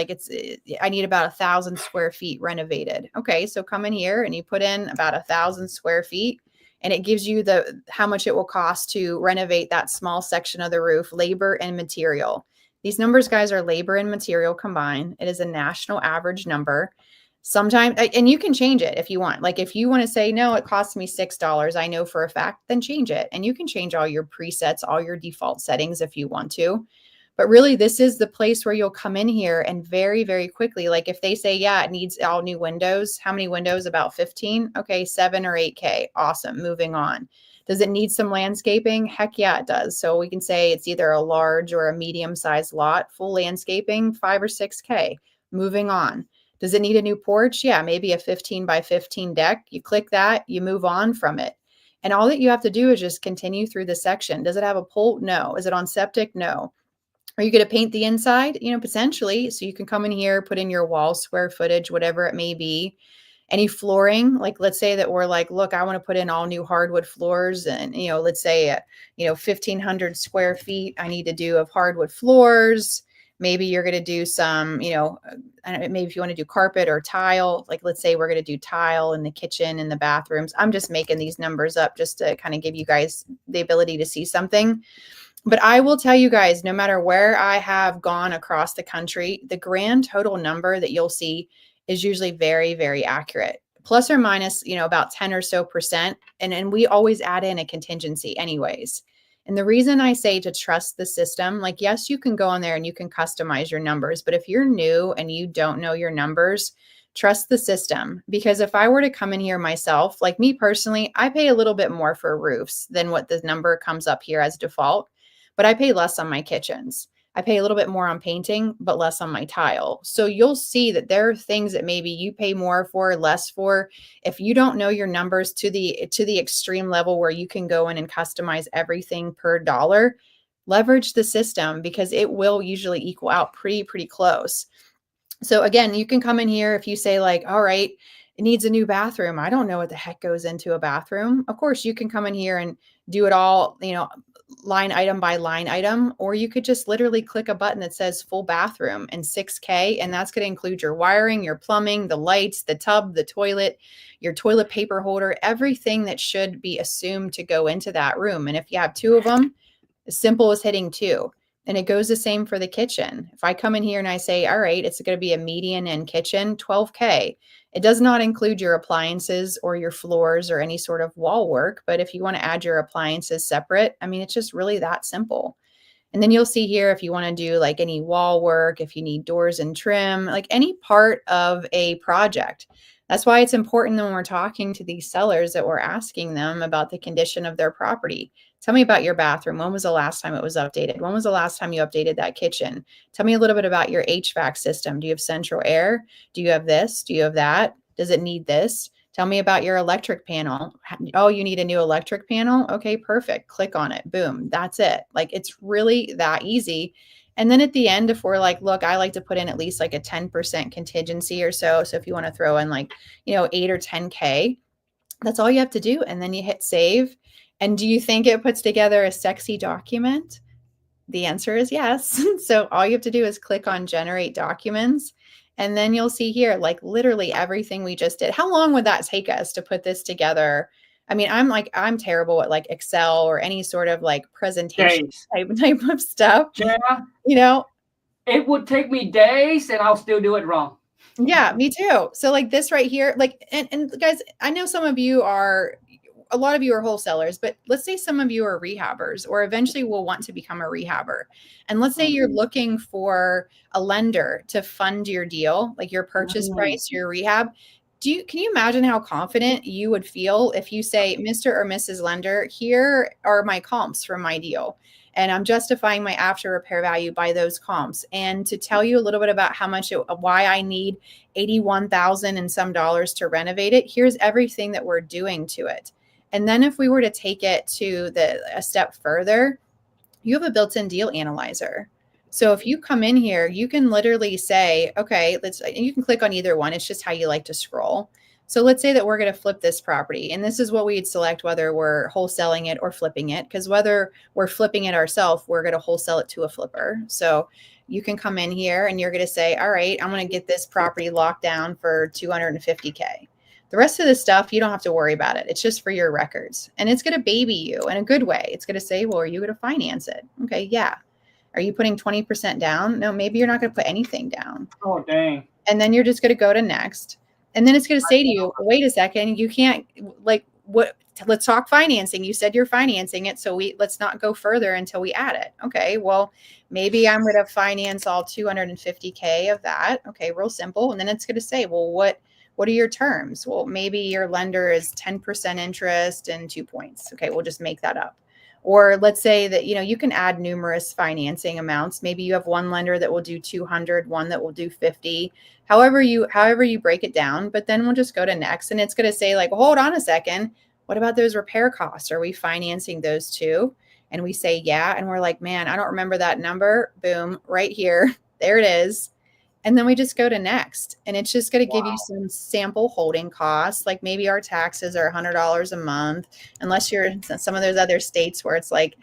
I need about 1,000 square feet renovated. Okay, so come in here and you put in about 1,000 square feet. And it gives you how much it will cost to renovate that small section of the roof, labor and material. These numbers, guys, are labor and material combined. It is a national average number. Sometimes, and you can change it if you want. Like if you want to say, no, it costs me $6, I know for a fact, then change it. And you can change all your presets, all your default settings if you want to. But really, this is the place where you'll come in here and very, very quickly, like if they say, yeah, it needs all new windows. How many windows? About 15. Okay, 7 or 8K. Awesome. Moving on. Does it need some landscaping? Heck yeah, it does. So we can say it's either a large or a medium-sized lot, full landscaping, 5 or 6K. Moving on. Does it need a new porch? Yeah, maybe a 15 by 15 deck. You click that, you move on from it. And all that you have to do is just continue through the section. Does it have a pool? No. Is it on septic? No. Are you going to paint the inside? Potentially. So you can come in here, put in your wall square footage, whatever it may be. Any flooring, like let's say that we're like, look, I want to put in all new hardwood floors, and let's say 1,500 square feet I need to do of hardwood floors. Maybe you're going to do some, maybe if you want to do carpet or tile, like let's say we're going to do tile in the kitchen and the bathrooms. I'm just making these numbers up just to kind of give you guys the ability to see something. But I will tell you guys, no matter where I have gone across the country, the grand total number that you'll see is usually very, very accurate, plus or minus, about 10 or so percent. And we always add in a contingency anyways. And the reason I say to trust the system, like, yes, you can go on there and you can customize your numbers, but if you're new and you don't know your numbers, trust the system. Because if I were to come in here myself, like me personally, I pay a little bit more for roofs than what the number comes up here as default. But I pay less on my kitchens. I pay a little bit more on painting, but less on my tile. So you'll see that there are things that maybe you pay more for, less for. If you don't know your numbers to the extreme level where you can go in and customize everything per dollar, leverage the system because it will usually equal out pretty close. So again, you can come in here if you say like, all right, it needs a new bathroom. I don't know what the heck goes into a bathroom. Of course, you can come in here and do it all, line item by line item, or you could just literally click a button that says full bathroom and 6K. And that's going to include your wiring, your plumbing, the lights, the tub, the toilet, your toilet paper holder, everything that should be assumed to go into that room. And if you have 2 of them, as simple as hitting 2. And it goes the same for the kitchen. If I come in here and I say, all right, it's going to be a median and kitchen, 12K. It does not include your appliances or your floors or any sort of wall work. But if you want to add your appliances separate, I mean, it's just really that simple. And then you'll see here if you want to do like any wall work, if you need doors and trim, like any part of a project. That's why it's important when we're talking to these sellers that we're asking them about the condition of their property. Tell me about your bathroom. When was the last time it was updated? When was the last time you updated that kitchen? Tell me a little bit about your HVAC system. Do you have central air? Do you have this? Do you have that? Does it need this? Tell me about your electric panel. Oh, you need a new electric panel? Okay, perfect. Click on it. Boom. That's it. Like, it's really that easy. And then at the end, if we're like, look, I like to put in at least like a 10% contingency or so. So if you want to throw in like, 8 or 10K, that's all you have to do. And then you hit save. And do you think it puts together a sexy document? The answer is yes. So all you have to do is click on generate documents. And then you'll see here, like literally everything we just did. How long would that take us to put this together? I mean, I'm terrible at like Excel or any sort of like presentation type of stuff. Yeah. It would take me days and I'll still do it wrong. Yeah, me too. So like this right here, like, and guys, I know a lot of you are wholesalers, but let's say some of you are rehabbers or eventually will want to become a rehabber. And let's say you're looking for a lender to fund your deal, like your purchase price, your rehab. Can you imagine how confident you would feel if you say, Mr. or Mrs. Lender, here are my comps for my deal. And I'm justifying my after repair value by those comps. And to tell you a little bit about why I need $81,000 and some dollars to renovate it, here's everything that we're doing to it. And then if we were to take it to a step further, you have a built-in deal analyzer. So if you come in here, you can literally say, okay, you can click on either one. It's just how you like to scroll. So let's say that we're going to flip this property. And this is what we'd select, whether we're wholesaling it or flipping it. Because whether we're flipping it ourselves, we're going to wholesale it to a flipper. So you can come in here and you're going to say, all right, I'm going to get this property locked down for $250K. The rest of the stuff, you don't have to worry about it. It's just for your records. And it's going to baby you in a good way. It's going to say, well, are you going to finance it? Okay, yeah. Are you putting 20% down? No, maybe you're not going to put anything down. Oh, dang. And then you're just going to go to next. And then it's going to say to you, wait a second, you can't, like, what? Let's talk financing. You said you're financing it. So let's not go further until we add it. Okay, well, maybe I'm going to finance all 250K of that. Okay, real simple. And then it's going to say, well, what are your terms? Well, maybe your lender is 10% interest and 2 points. Okay, we'll just make that up. Or let's say that, you can add numerous financing amounts. Maybe you have one lender that will do 200, one that will do 50, however you break it down. But then we'll just go to next. And it's going to say like, well, hold on a second. What about those repair costs? Are we financing those too? And we say, yeah. And we're like, man, I don't remember that number. Boom, right here. There it is. And then we just go to next. And it's just going to give you some sample holding costs. Like maybe our taxes are $100 a month, unless you're in some of those other states where it's like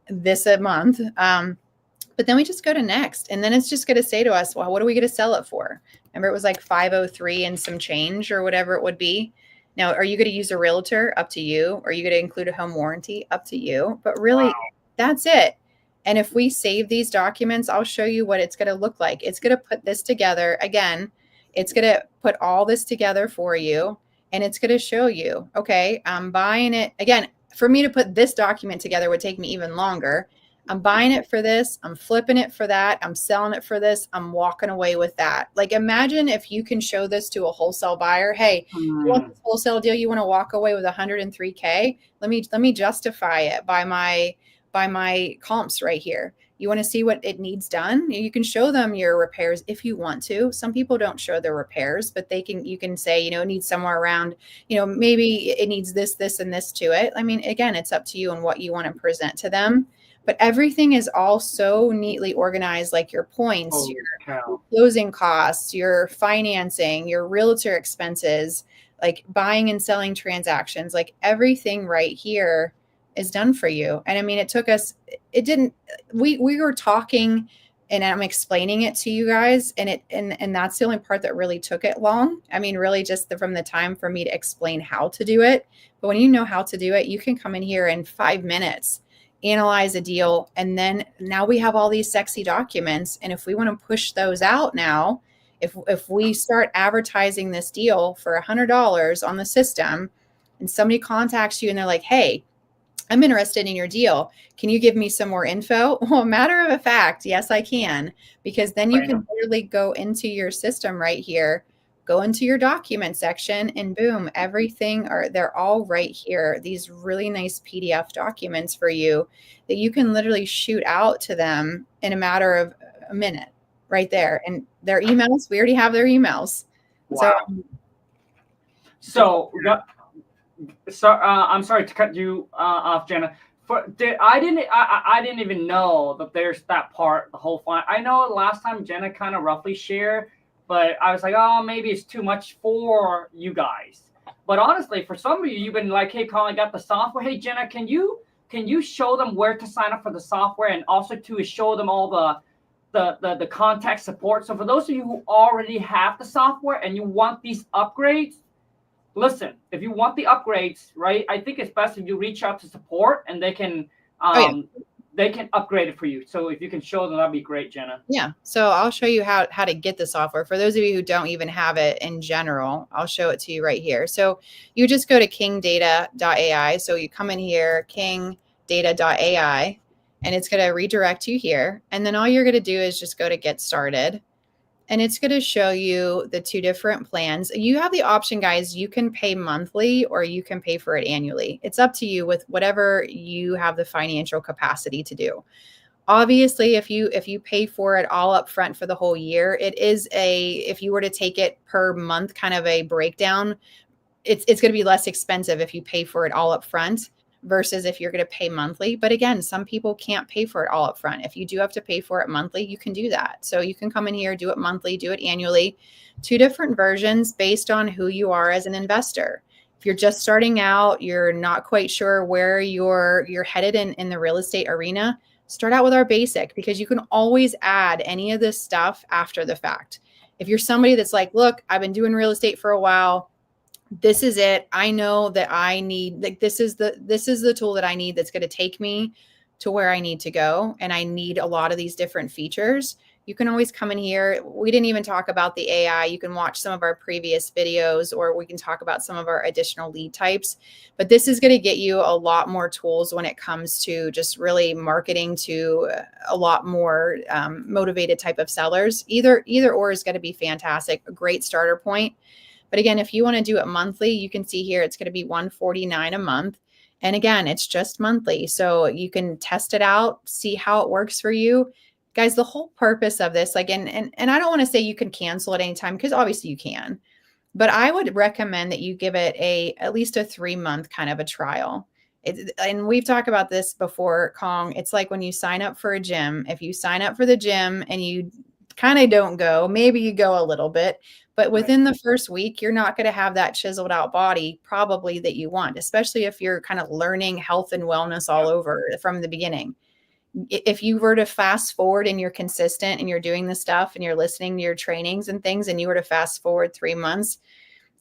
this a month. But then we just go to next. And then it's just going to say to us, well, what are we going to sell it for? Remember, it was like 503 and some change or whatever it would be. Now, are you going to use a realtor? Up to you. Are you going to include a home warranty? Up to you. But really, that's it. And if we save these documents, I'll show you what it's going to look like. It's going to put this together. Again, it's going to put all this together for you. And it's going to show you, okay, I'm buying it. Again, for me to put this document together would take me even longer. I'm buying it for this. I'm flipping it for that. I'm selling it for this. I'm walking away with that. Like, imagine if you can show this to a wholesale buyer. Hey, you want this wholesale deal? You want to walk away with 103K? Let me justify it by my comps right here. You want to see what it needs done? You can show them your repairs if you want to. Some people don't show their repairs, but you can say, it needs somewhere around, maybe it needs this, and this to it. I mean, again, it's up to you and what you want to present to them. but everything is all so neatly organized, like your points, Holy your cow. closing costs, your financing, your realtor expenses, like buying and selling transactions, like everything right here is done for you. And I mean, it didn't, we were talking and I'm explaining it to you guys, and that's the only part that really took it long. I mean, really just from the time for me to explain how to do it. But when you know how to do it, you can come in here in 5 minutes, analyze a deal, and then now we have all these sexy documents. And if we want to push those out now, if we start advertising this deal for $100 on the system, and somebody contacts you and they're like, hey, I'm interested in your deal. Can you give me some more info? Well, matter of fact, yes, I can, because then you can literally go into your system right here, go into your document section, and boom, they're all right here. These really nice PDF documents for you that you can literally shoot out to them in a matter of a minute right there. And their emails, we already have their emails. Wow. So I'm sorry to cut you off, Jenna. I didn't even know that there's that part, the whole file. I know last time Jenna kind of roughly shared, but I was like, oh, maybe it's too much for you guys. But honestly, for some of you, you've been like, hey, Colin, I got the software. Hey, Jenna, can you show them where to sign up for the software, and also to show them all the contact support? So for those of you who already have the software and you want these upgrades, listen, if you want the upgrades, right, I think it's best if you reach out to support and they can upgrade it for you. So if you can show them, that'd be great, Jenna. Yeah. So I'll show you how to get the software. For those of you who don't even have it in general, I'll show it to you right here. So you just go to kingdata.ai. So you come in here, kingdata.ai, and it's going to redirect you here. And then all you're going to do is just go to get started. And it's going to show you the two different plans. You have the option, guys, you can pay monthly or you can pay for it annually. It's up to you with whatever you have the financial capacity to do. Obviously, if you pay for it all up front for the whole year, if you were to take it per month, kind of a breakdown, it's going to be less expensive if you pay for it all up front versus if you're going to pay monthly. But again, some people can't pay for it all up front. If you do have to pay for it monthly, you can do that. So you can come in here, do it monthly, do it annually. Two different versions based on who you are as an investor. If you're just starting out, you're not quite sure where you're headed in the real estate arena, start out with our basic, because you can always add any of this stuff after the fact. If you're somebody that's like, look, I've been doing real estate for a while, this is it. I know that I need, like, this is the tool that I need that's going to take me to where I need to go. And I need a lot of these different features. You can always come in here. We didn't even talk about the AI. You can watch some of our previous videos, or we can talk about some of our additional lead types. But this is going to get you a lot more tools when it comes to just really marketing to a lot more motivated type of sellers. Either or is going to be fantastic. A great starter point. But again, if you want to do it monthly, you can see here it's going to be $149 a month. And again, it's just monthly. So you can test it out, see how it works for you. Guys, the whole purpose of this, like, and I don't want to say you can cancel at any time, because obviously you can. But I would recommend that you give it at least a 3-month kind of a trial. And we've talked about this before, Khang. It's like when you sign up for a gym. If you sign up for the gym and you kind of don't go, maybe you go a little bit, but within the first week, you're not going to have that chiseled out body probably that you want, especially if you're kind of learning health and wellness all over from the beginning. If you were to fast forward and you're consistent and you're doing the stuff and you're listening to your trainings and things, and you were to fast forward 3 months,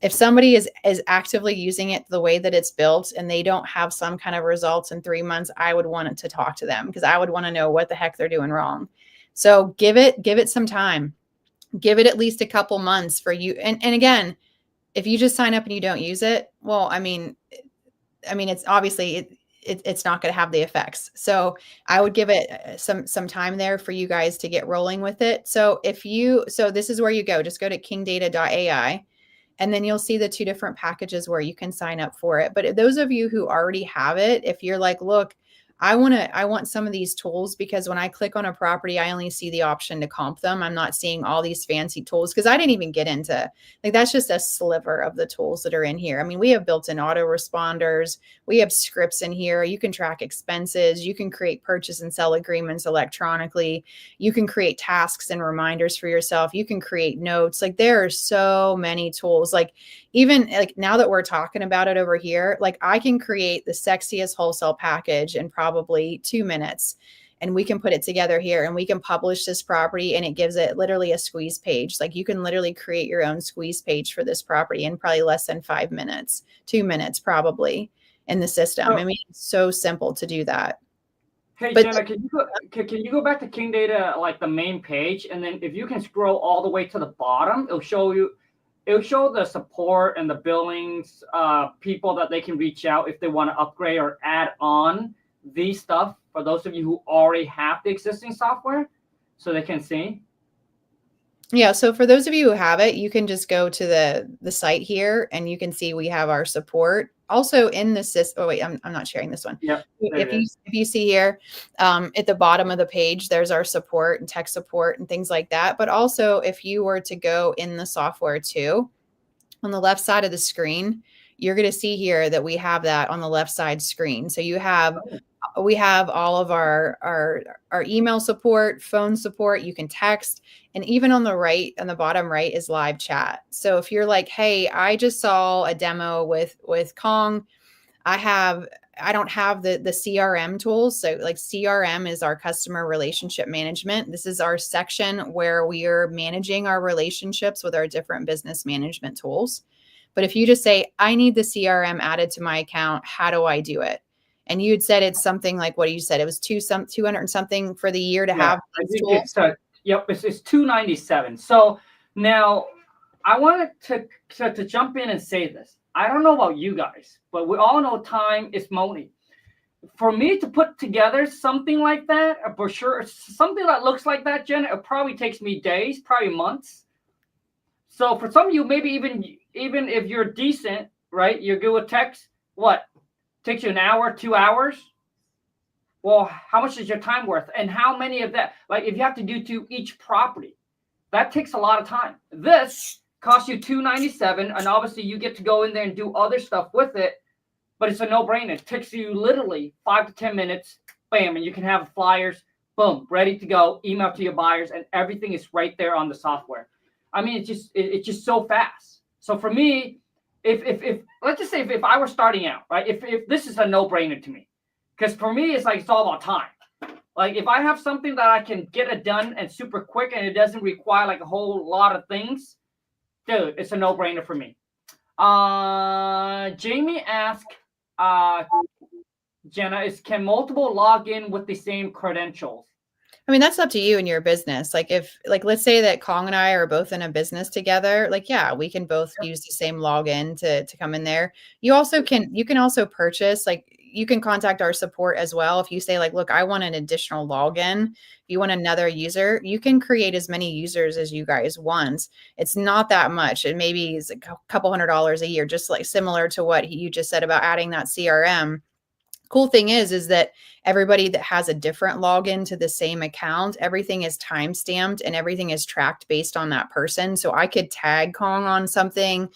if somebody is actively using it the way that it's built and they don't have some kind of results in 3 months, I would want to talk to them, because I would want to know what the heck they're doing wrong. So give it some time. Give it at least a couple months for you. And again, if you just sign up and you don't use it, well, I mean, it's obviously it's not going to have the effects. So I would give it some time there for you guys to get rolling with it. So this is where you go. Just go to kingdata.ai, and then you'll see the two different packages where you can sign up for it. But those of you who already have it, if you're like, look, I want some of these tools, because when I click on a property, I only see the option to comp them. I'm not seeing all these fancy tools, because I didn't even get into, like, that's just a sliver of the tools that are in here. I mean, we have built-in autoresponders. We have scripts in here. You can track expenses. You can create purchase and sell agreements electronically. You can create tasks and reminders for yourself. You can create notes. Like, there are so many tools. Like, even like now that we're talking about it over here, like, I can create the sexiest wholesale package in probably 2 minutes, and we can put it together here, and we can publish this property, and it gives it literally a squeeze page. Like, you can literally create your own squeeze page for this property in probably less than 5 minutes, 2 minutes probably, in the system. I mean, it's so simple to do that. Hey, Jenna, can you go back to King Data, like the main page, and then if you can scroll all the way to the bottom, it'll show the support and the billings, people that they can reach out if they want to upgrade or add on these stuff for those of you who already have the existing software, so they can see. Yeah, so for those of you who have it, you can just go to the site here, and you can see we have our support. Also in the system, oh wait, I'm not sharing this one. Yeah. If you see here, at the bottom of the page, there's our support and tech support and things like that. But also, if you were to go in the software too, on the left side of the screen, you're going to see here that we have that on the left side screen. So we have all of our email support, phone support, you can text, and even on the bottom right is live chat. So if you're like, hey, I just saw a demo with Khang, I don't have the CRM tools. So like, CRM is our customer relationship management. This is our section where we are managing our relationships with our different business management tools. But if you just say, I need the CRM added to my account, how do I do it? And you had said it's something like, what you said, it was 200 and something for the year to have these tools. It's $297. So now I wanted to jump in and say this. I don't know about you guys, but we all know time is money. For me to put together something like that, a brochure, something that looks like that, Jen, it probably takes me days, probably months. So for some of you, maybe even if you're decent, right, you're good with text, what? Takes you an hour, 2 hours? Well, how much is your time worth? And how many of that, like if you have to do to each property, that takes a lot of time. This costs you $297, and obviously you get to go in there and do other stuff with it, but it's a no-brainer. It takes you literally 5 to 10 minutes, bam, and you can have flyers, boom, ready to go, email to your buyers, and everything is right there on the software. I mean, it's just so fast. So for me, if let's just say if I were starting out, right, if this is a no-brainer to me, because for me, it's like, it's all about time. Like, if I have something that I can get it done and super quick, and it doesn't require like a whole lot of things, dude, it's a no-brainer for me. Jamie asked, Jenna, can multiple log in with the same credentials? I mean, that's up to you and your business. Like, let's say that Khang and I are both in a business together, like, yeah, we can both use the same login to come in there. You can also purchase, like, you can contact our support as well. If you say like, look, I want an additional login, if you want another user, you can create as many users as you guys want. It's not that much. It maybe is a couple $100 a year, just like similar to what you just said about adding that CRM. Cool thing is that everybody that has a different login to the same account, everything is time stamped and everything is tracked based on that person. So I could tag Khang on something.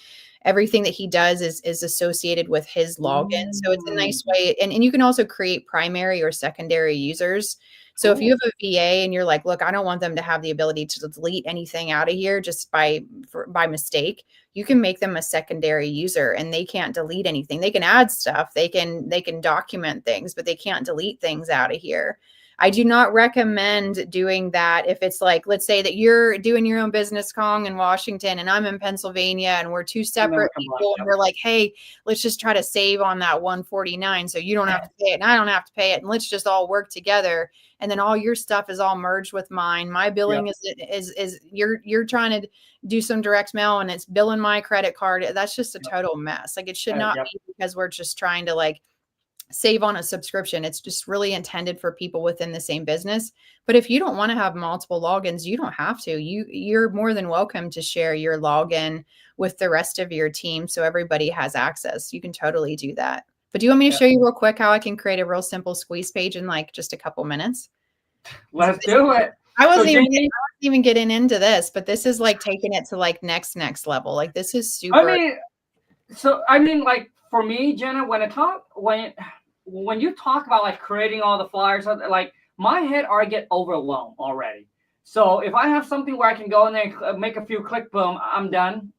Everything that he does is associated with his login. So it's a nice way. And you can also create primary or secondary users. So if you have a VA and you're like, look, I don't want them to have the ability to delete anything out of here just by mistake, you can make them a secondary user and they can't delete anything. They can add stuff, they can document things, but they can't delete things out of here. I do not recommend doing that if it's like, let's say that you're doing your own business, Khang, in Washington, and I'm in Pennsylvania, and we're two separate people, and we're like, hey, let's just try to save on that $149 so you don't have to pay it and I don't have to pay it, and let's just all work together. And then all your stuff is all merged with mine. My billing is you're trying to do some direct mail and it's billing my credit card. That's just a total mess. Like, it should not be because we're just trying to like save on a subscription. It's just really intended for people within the same business. But if you don't want to have multiple logins, you don't have to. You're more than welcome to share your login with the rest of your team so everybody has access. You can totally do that. But do you want me to show you real quick how I can create a real simple squeeze page in like just a couple minutes? Let's do it. I wasn't even getting into this, but this is like taking it to like next level. Like this is super. I mean, like for me, Jenna, when you talk about like creating all the flyers, like my head already get overwhelmed already. So if I have something where I can go in there and make a few click, boom, I'm done.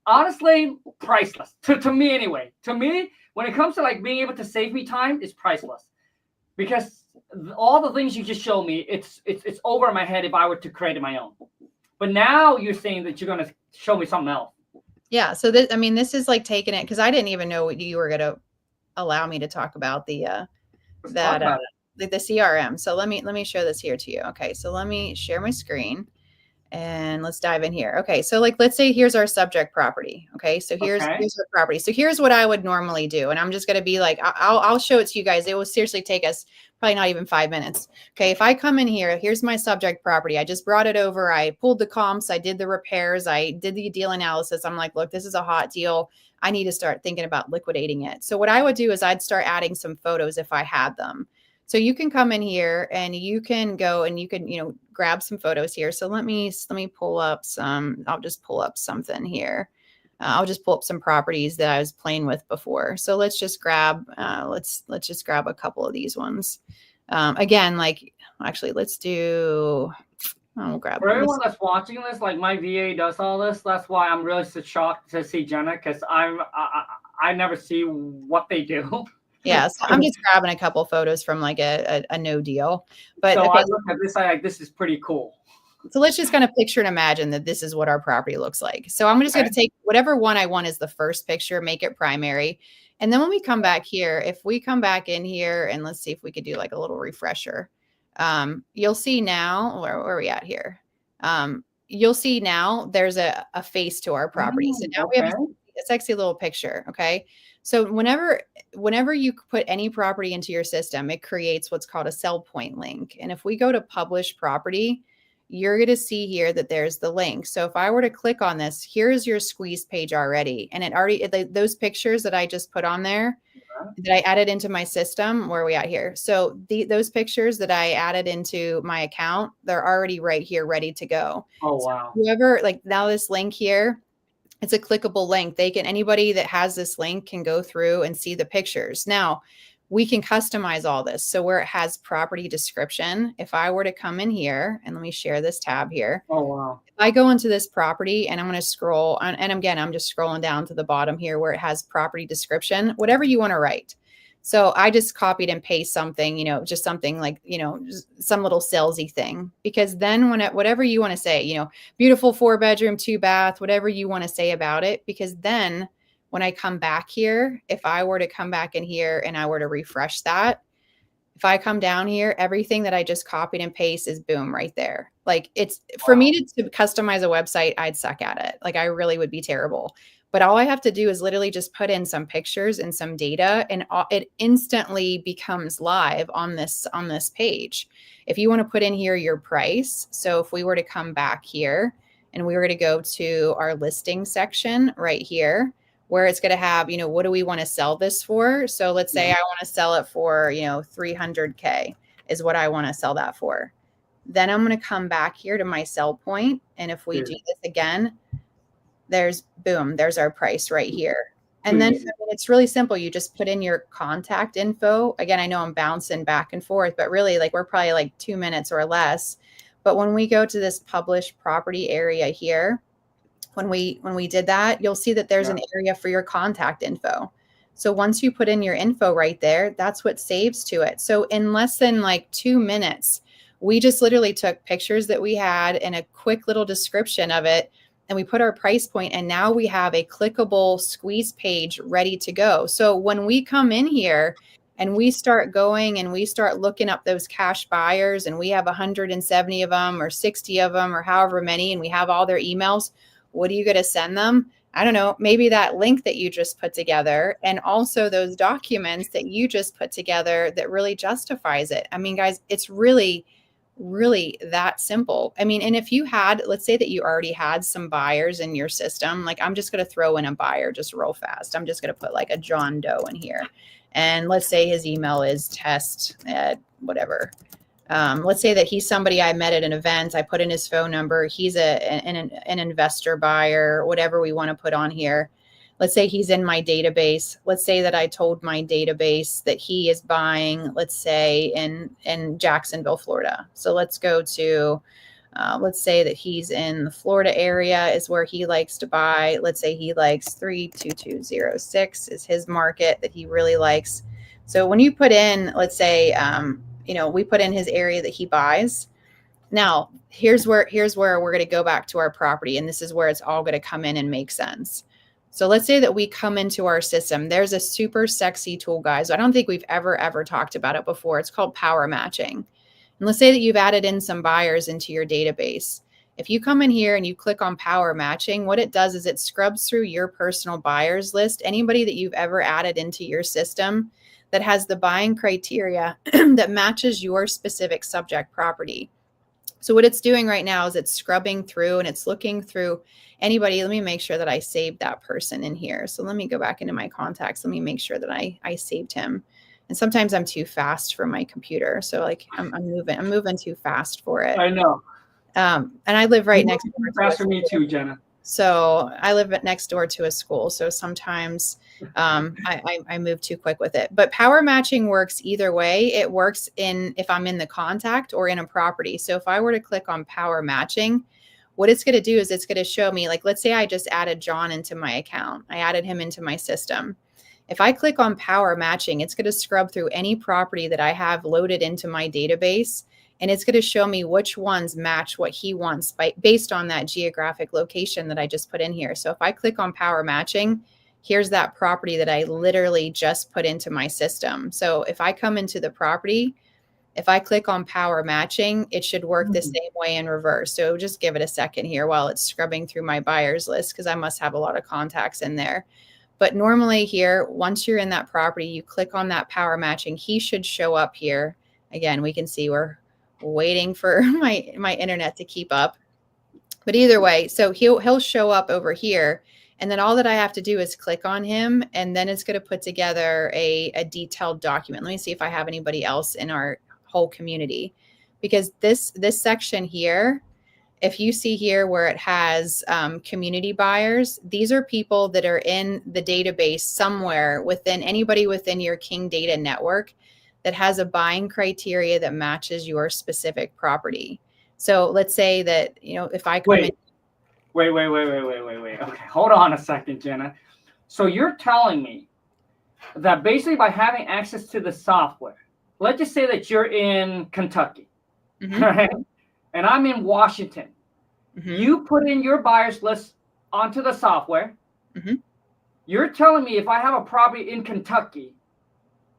Honestly, priceless to me anyway. To me, when it comes to like being able to save me time, it's priceless because all the things you just showed me, it's over my head if I were to create it my own. But now you're saying that you're going to show me something else. Yeah. So this is like taking it because I didn't even know what you were going to allow me to talk about the CRM. So let me show this here to you. Okay. So let me share my screen and let's dive in here. Okay. So like, let's say here's our subject property. Okay. So here's our property. So here's what I would normally do. And I'm just going to be like, I'll show it to you guys. It will seriously take us probably not even 5 minutes. Okay. If I come in here, here's my subject property. I just brought it over. I pulled the comps. I did the repairs. I did the deal analysis. I'm like, look, this is a hot deal. I need to start thinking about liquidating it. So what I would do is I'd start adding some photos if I had them. So you can come in here and you can go and you can, grab some photos here. So let me pull up some, I'll just pull up something here. I'll just pull up some properties that I was playing with before. So let's just grab, let's just grab a couple of these ones. Again, like actually let's do, I'll grab. For everyone that's watching this, like my VA does all this. That's why I'm really so shocked to see Jenna because I never see what they do. Yeah, so I'm just grabbing a couple photos from like a no deal. But so I look at this, like this is pretty cool. So let's just kind of picture and imagine that this is what our property looks like. So I'm just going to take whatever one I want as the first picture, make it primary. And then when we come back here, if we come back in here and let's see if we could do like a little refresher, you'll see now, where are we at here? You'll see now there's a face to our property. So now we have a sexy little picture. Okay. So whenever you put any property into your system, it creates what's called a sell point link. And if we go to publish property, you're going to see here that there's the link. So if I were to click on this, here's your squeeze page already. And those pictures that I just put on there that I added into my system, where are we at here? So those pictures that I added into my account, they're already right here, ready to go. Oh, wow. So whoever, like now this link here, it's a clickable link. Anybody that has this link can go through and see the pictures. Now we can customize all this. So where it has property description, if I were to come in here and let me share this tab here. Oh, wow. If I go into this property and I'm going to scroll and again, I'm just scrolling down to the bottom here where it has property description, whatever you want to write. So I just copied and paste something, just something like, just some little salesy thing, because then whatever you want to say, beautiful 4-bedroom, 2-bath, whatever you want to say about it, because then when I come back here, if I were to come back in here and I were to refresh that, if I come down here, everything that I just copied and paste is boom right there. Like it's for me to customize a website, I'd suck at it. Like I really would be terrible. But all I have to do is literally just put in some pictures and some data and it instantly becomes live on this page. If you want to put in here your price. So if we were to come back here and we were to go to our listing section right here, where it's going to have, what do we want to sell this for? So let's say I want to sell it for, $300K is what I want to sell that for. Then I'm going to come back here to my sell point. And if we do this again, there's our price right here. And then it's really simple. You just put in your contact info. Again, I know I'm bouncing back and forth, but really like we're probably like 2 minutes or less. But when we go to this publish property area here, when we did that, you'll see that there's an area for your contact info. So once you put in your info right there, that's what saves to it. So in less than like 2 minutes, we just literally took pictures that we had and a quick little description of it. And we put our price point and now we have a clickable squeeze page ready to go. So when we come in here and we start going and we start looking up those cash buyers and we have 170 of them or 60 of them or however many, and we have all their emails, what are you going to send them? I don't know, maybe that link that you just put together and also those documents that you just put together that really justifies it. I mean, guys, it's really really that simple. I mean, and if you had, let's say that you already had some buyers in your system, like I'm just going to throw in a buyer just real fast. I'm just going to put like a John Doe in here. And let's say his email is test at whatever. Let's say that he's somebody I met at an event. I put in his phone number. He's an investor buyer, whatever we want to put on here. Let's say he's in my database. Let's say that I told my database that he is buying, let's say in Jacksonville, Florida. So let's go to, let's say that he's in the Florida area is where he likes to buy. Let's say he likes 32206 is his market that he really likes. So when you put in, let's say, we put in his area that he buys. Now, here's where we're going to go back to our property. And this is where it's all going to come in and make sense. So let's say that we come into our system. There's a super sexy tool, guys. I don't think we've ever talked about it before. It's called power matching. And let's say that you've added in some buyers into your database. If you come in here and you click on power matching, what it does is it scrubs through your personal buyers list, anybody that you've ever added into your system that has the buying criteria that matches your specific subject property. So what it's doing right now is it's scrubbing through and it's looking through anybody. Let me make sure that I saved that person in here. So let me go back into my contacts. Let me make sure that I saved him. And sometimes I'm too fast for my computer. So like I'm moving too fast for it. I know. And I live right next door. Fast for me too, Jenna. So I live next door to a school. So sometimes I move too quick with it. But power matching works either way. It works if I'm in the contact or in a property. So if I were to click on power matching, what it's going to do is it's going to show me, like, let's say I just added John into my account. I added him into my system. If I click on power matching, it's going to scrub through any property that I have loaded into my database. And it's going to show me which ones match what he wants based on that geographic location that I just put in here. So if I click on power matching, here's that property that I literally just put into my system. So if I come into the property, if I click on power matching, it should work the same way in reverse. So just give it a second here while it's scrubbing through my buyers list, because I must have a lot of contacts in there. But normally here, once you're in that property, you click on that power matching, he should show up here. Again, we can see we're waiting for my internet to keep up. But either way, so he'll show up over here. And then all that I have to do is click on him, and then it's going to put together a detailed document. Let me see if I have anybody else in our whole community, because this section here, if you see here where it has community buyers, these are people that are in the database somewhere anybody within your King data network that has a buying criteria that matches your specific property. So let's say that, if I come in. Wait. Okay, hold on a second, Jenna. So you're telling me that basically by having access to the software, let's just say that you're in Kentucky, right? And I'm in Washington. You put in your buyers list onto the software. You're telling me if I have a property in Kentucky,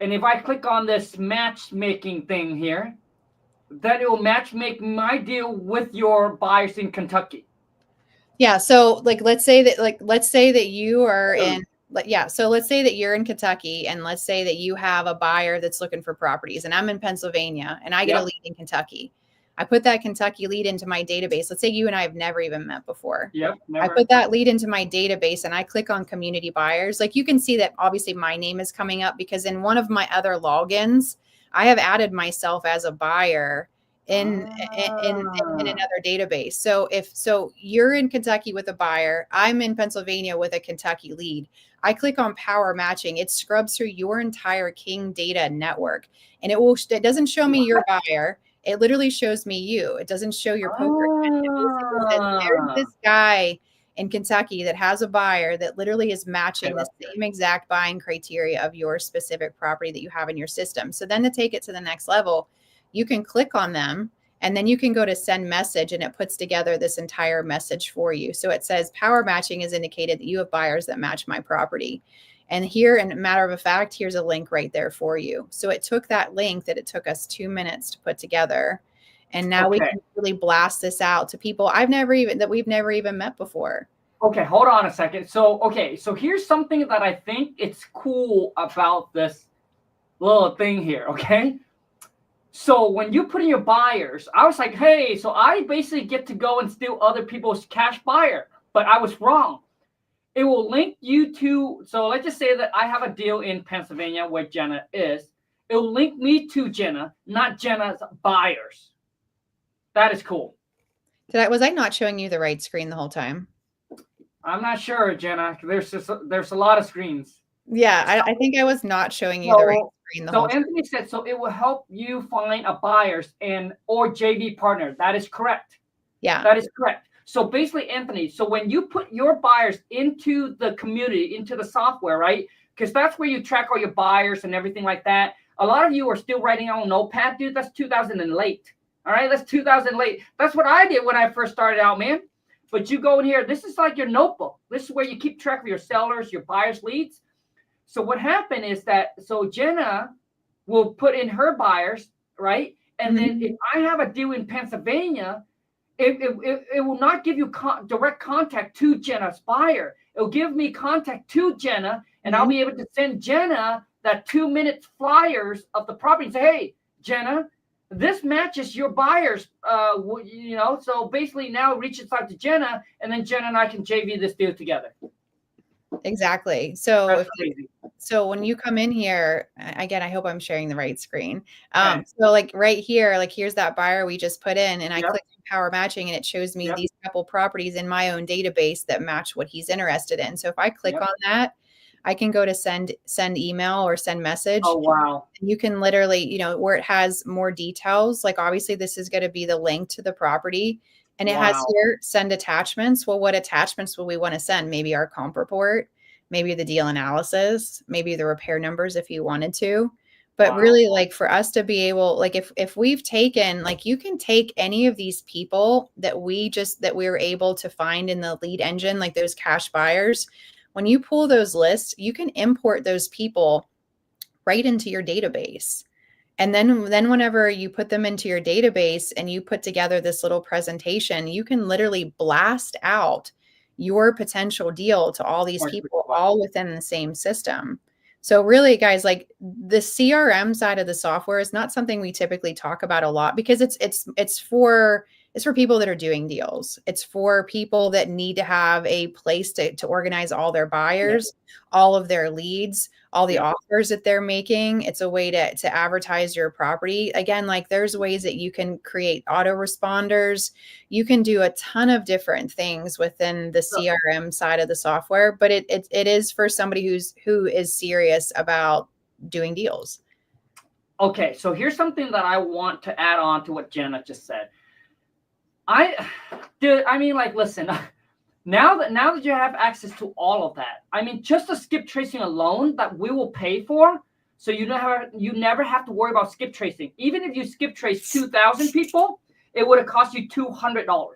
and if I click on this matchmaking thing here, that it will matchmake my deal with your buyers in Kentucky. Yeah. So let's say that you are in, so let's say that you're in Kentucky, and let's say that you have a buyer that's looking for properties, and I'm in Pennsylvania and I get a lead in Kentucky. I put that Kentucky lead into my database. Let's say you and I have never even met before. Never. I put that lead into my database and I click on community buyers. Like you can see that obviously my name is coming up because in one of my other logins, I have added myself as a buyer in another database. So if you're in Kentucky with a buyer, I'm in Pennsylvania with a Kentucky lead. I click on power matching. It scrubs through your entire King data network, and it doesn't show me your buyer. It literally shows me you. It doesn't show your poker. There's this guy in Kentucky that has a buyer that literally is matching the same exact buying criteria of your specific property that you have in your system. So then to take it to the next level, you can click on them, and then you can go to send message, and it puts together this entire message for you. So it says power matching has indicated that you have buyers that match my property. And here, in a matter of fact, here's a link right there for you. So it took that link that it took us 2 minutes to put together. And now we can really blast this out to people we've never even met before. Okay, hold on a second. So here's something that I think it's cool about this little thing here, okay? So when you put in your buyers, I was like, hey, so I basically get to go and steal other people's cash buyer, but I was wrong. It will link you to, so let's just say that I have a deal in Pennsylvania where Jenna is. It will link me to Jenna, not Jenna's buyers. That is cool. Was I not showing you the right screen the whole time? I'm not sure, Jenna. There's a lot of screens. Yeah, I think I was not showing you the right screen the whole time. So Anthony said, so it will help you find a buyers and or JV partner. That is correct. Yeah. That is correct. So basically, Anthony, so when you put your buyers into the community, into the software, right? Because that's where you track all your buyers and everything like that. A lot of you are still writing on Notepad, dude. That's 2000 and late. All right, that's 2000 late. That's what I did when I first started out, man. But you go in here. This is like your notebook. This is where you keep track of your sellers, your buyers, leads. So what happened is that, so Jenna will put in her buyers, right? And then if I have a deal in Pennsylvania, it will not give you direct contact to Jenna's buyer. It will give me contact to Jenna, and I'll be able to send Jenna that 2-minute flyers of the property and say, hey, Jenna, this matches your buyers, so basically now reach out to Jenna, and then Jenna and I can JV this deal together. Exactly. So so when you come in here, again, I hope I'm sharing the right screen. So like right here, like here's that buyer we just put in, and I click power matching, and it shows me these couple properties in my own database that match what he's interested in. So if I click on that, I can go to send email or send message. Oh, wow. You can literally, where it has more details, like obviously this is going to be the link to the property. And it has here, send attachments. Well, what attachments will we want to send? Maybe our comp report, maybe the deal analysis, maybe the repair numbers if you wanted to. But really, like for us to be able, like if we've taken, like you can take any of these people that we were able to find in the lead engine, like those cash buyers. When you pull those lists, you can import those people right into your database. And then whenever you put them into your database and you put together this little presentation, you can literally blast out your potential deal to all these people all within the same system. So really, guys, like the CRM side of the software is not something we typically talk about a lot because it's for people that are doing deals. It's for people that need to have a place to organize all their buyers, all of their leads, all the offers that they're making. It's a way to advertise your property. Again, like there's ways that you can create autoresponders. You can do a ton of different things within the CRM side of the software, but it is for somebody who is serious about doing deals. Okay, so here's something that I want to add on to what Jenna just said. Listen, now that you have access to all of that, I mean, just the skip tracing alone that we will pay for, so you never have to worry about skip tracing. Even if you skip trace 2,000 people, it would have cost you $200.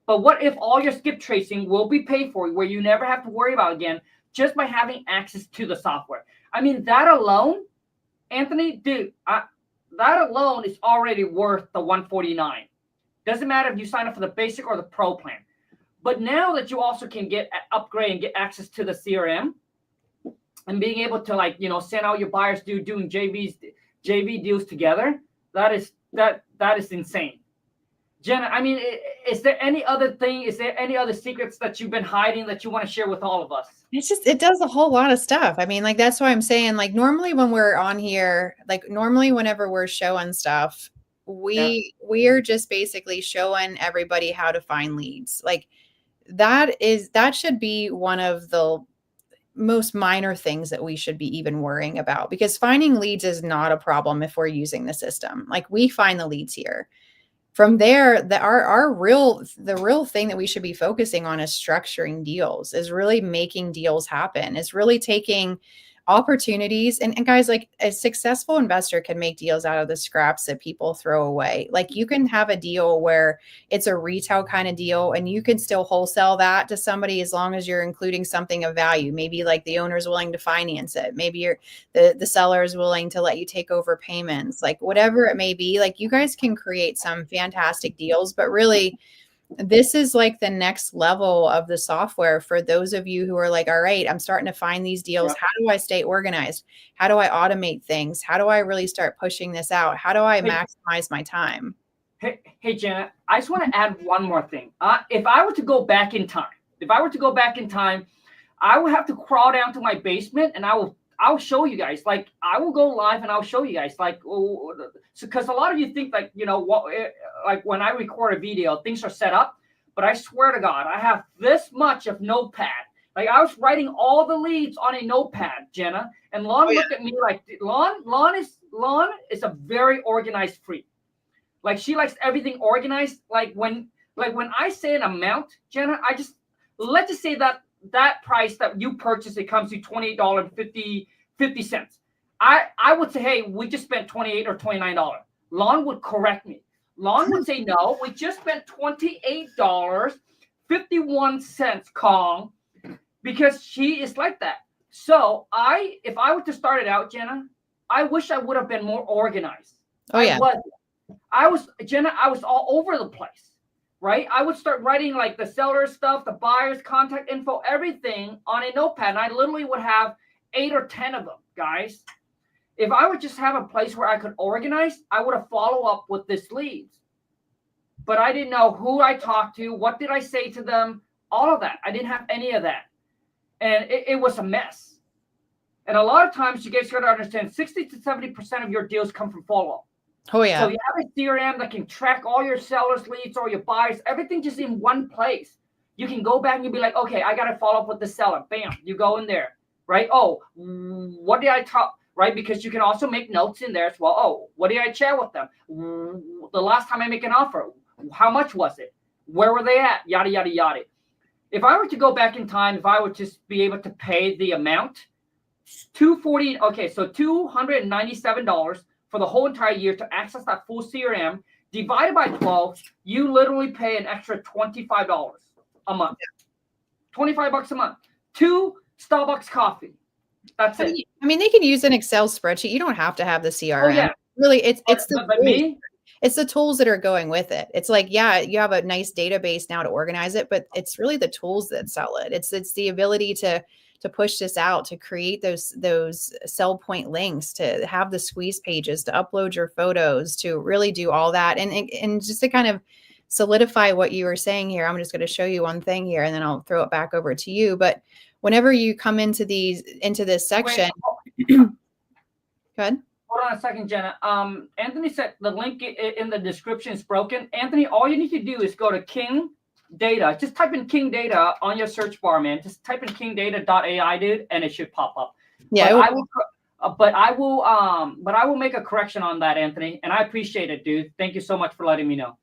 But what if all your skip tracing will be paid for, where you never have to worry about again, just by having access to the software? I mean, that alone, Anthony, dude, that alone is already worth the $149. Doesn't matter if you sign up for the basic or the pro plan. But now that you also can upgrade and get access to the CRM and being able to send out your buyers doing JV deals together, that is insane. Jenna, I mean, is there any other secrets that you've been hiding that you want to share with all of us? It does a whole lot of stuff. I mean, like, that's why I'm saying, like, normally when we're on here, whenever we're showing stuff, we are just basically showing everybody how to find leads. Like that should be one of the most minor things that we should be even worrying about, because finding leads is not a problem if we're using the system. Like we find the leads here. From there, the real thing that we should be focusing on is structuring deals, is really making deals happen, is really taking opportunities. And guys, like a successful investor can make deals out of the scraps that people throw away. Like you can have a deal where it's a retail kind of deal and you can still wholesale that to somebody as long as you're including something of value. Maybe like the owner's willing to finance it. Maybe the seller is willing to let you take over payments, like whatever it may be. Like you guys can create some fantastic deals, but really This is like the next level of the software for those of you who are like, all right, I'm starting to find these deals. Yep. How do I stay organized? How do I automate things? How do I really start pushing this out? How do I maximize my time? Hey, Jenna, I just want to add one more thing. If I were to go back in time, I would have to crawl down to my basement and I'll show you guys. Like, I will go live and I'll show you guys. Like, because a lot of you think like, like when I record a video, things are set up. But I swear to God, I have this much of notepad. Like, I was writing all the leads on a notepad, Jenna. And Lon looked at me like, Lon is a very organized freak. Like, she likes everything organized. Like when I say an amount, Jenna, let's just say that price that you purchase, it comes to $28.50. I would say, hey, we just spent $28 or $29. Lon would correct me. Lon would say, no, we just spent $28.51, Khang, because she is like that. So if I were to start it out, Jenna, I wish I would have been more organized. Oh yeah. I was all over the place, right? I would start writing like the seller stuff, the buyer's contact info, everything on a notepad. And I literally would have 8 or 10 of them, guys. If I would just have a place where I could organize, I would have follow up with this leads. But I didn't know who I talked to, what did I say to them, all of that. I didn't have any of that. And it was a mess. And a lot of times you guys got to understand 60 to 70% of your deals come from follow-up. Oh, yeah. So you have a CRM that can track all your sellers' leads, all your buyers, everything just in one place. You can go back and you'll be like, okay, I got to follow up with the seller. Bam, you go in there, right? Oh, what did I talk, right? Because you can also make notes in there as well. Oh, what did I share with them? The last time I make an offer, how much was it? Where were they at? Yada, yada, yada. If I were to go back in time, if I would just be able to pay the amount, $297 for the whole entire year to access that full CRM, divided by 12, you literally pay an extra $25 a month. $25 a month. 2 Starbucks coffee. That's it. I mean, they can use an Excel spreadsheet. You don't have to have the CRM. Oh, yeah. Really, it's the tools that are going with it. It's like, yeah, you have a nice database now to organize it, but it's really the tools that sell it. It's the ability to push this out, to create those sell point links, to have the squeeze pages, to upload your photos, to really do all that. And just to kind of solidify what you were saying here, I'm just going to show you one thing here and then I'll throw it back over to you. But whenever you come into this section, go ahead. Hold on a second, Jenna. Anthony said the link in the description is broken. Anthony, all you need to do is go to King Data. Just type in King Data on your search bar, man. Just type in kingdata.ai, dude, and it should pop up. Yeah, but I will make a correction on that, Anthony, and I appreciate it, dude. Thank you so much for letting me know.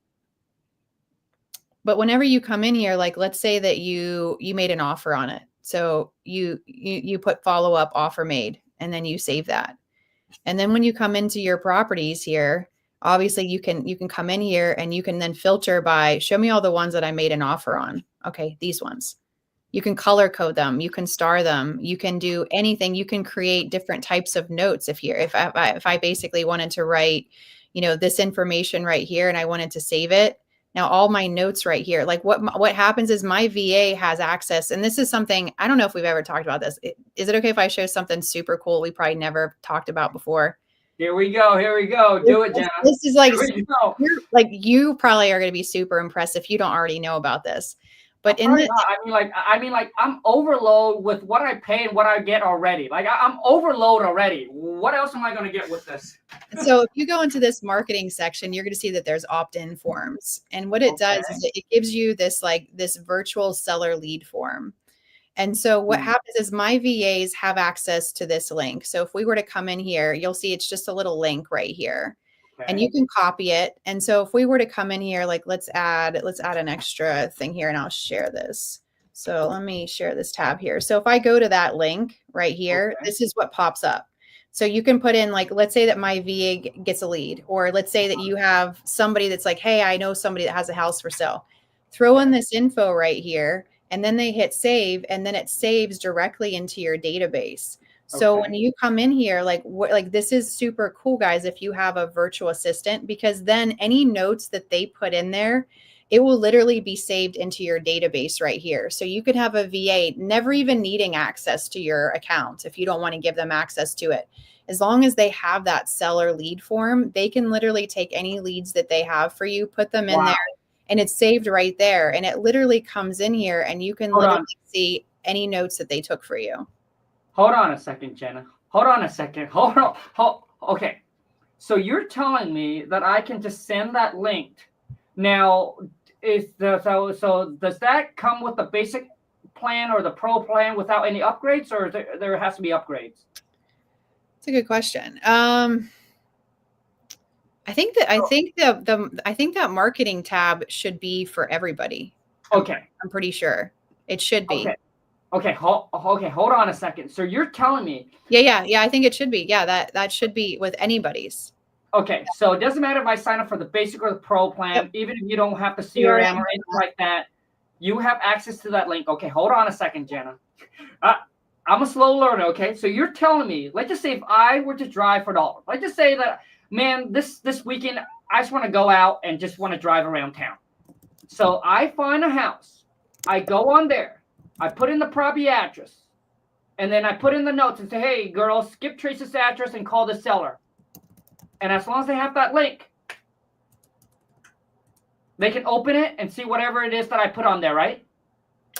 But whenever you come in here, like let's say that you made an offer on it. So you put follow-up offer made, and then you save that. And then when you come into your properties here, obviously you can come in here and you can then filter by, show me all the ones that I made an offer on. Okay, these ones. You can color code them. You can star them. You can do anything. You can create different types of notes. If I basically wanted to write, this information right here and I wanted to save it. Now, all my notes right here, like what happens is my VA has access. And this is something, I don't know if we've ever talked about this. Is it okay if I show something super cool we probably never talked about before? Here we go. Do it, Jenna. This is like, you probably are going to be super impressed if you don't already know about this. But I mean, I'm overload with what I pay and what I get already. Like I'm overload already. What else am I going to get with this? So if you go into this marketing section, you're going to see that there's opt-in forms. And what it does is it gives you this virtual seller lead form. And so what happens is my VAs have access to this link. So if we were to come in here, you'll see it's just a little link right here. Okay. And you can copy it. And so if we were to come in here, like let's add an extra thing here and I'll share this. So let me share this tab here. So if I go to that link right here, this is what pops up. So you can put in let's say that my VA gets a lead, or let's say that you have somebody that's like, hey, I know somebody that has a house for sale. Throw in this info right here. And then they hit save, and then it saves directly into your database. So when you come in here, this is super cool, guys, if you have a virtual assistant, because then any notes that they put in there, it will literally be saved into your database right here. So you could have a VA never even needing access to your account if you don't want to give them access to it. As long as they have that seller lead form, they can literally take any leads that they have for you, put them in there, and it's saved right there. And it literally comes in here and you can literally see any notes that they took for you. Hold on a second, Jenna. Hold on a second. Okay. So you're telling me that I can just send that link. Now, so does that come with the basic plan or the pro plan without any upgrades, or there has to be upgrades? It's a good question. I think that marketing tab should be for everybody. Okay. I'm pretty sure it should be. Okay. Hold on a second. So you're telling me? Yeah. I think it should be. Yeah, that should be with anybody's. Okay, so it doesn't matter if I sign up for the basic or the pro plan, even if you don't have the CRM or anything like that, you have access to that link. Okay, hold on a second, Jenna. I'm a slow learner, okay? So you're telling me, let's just say if I were to drive for $1, let's just say that, man, this weekend, I just want to go out and just want to drive around town. So I find a house. I go on there. I put in the property address. And then I put in the notes and say, hey, girl, skip Trace's address and call the seller. And as long as they have that link, they can open it and see whatever it is that I put on there, right?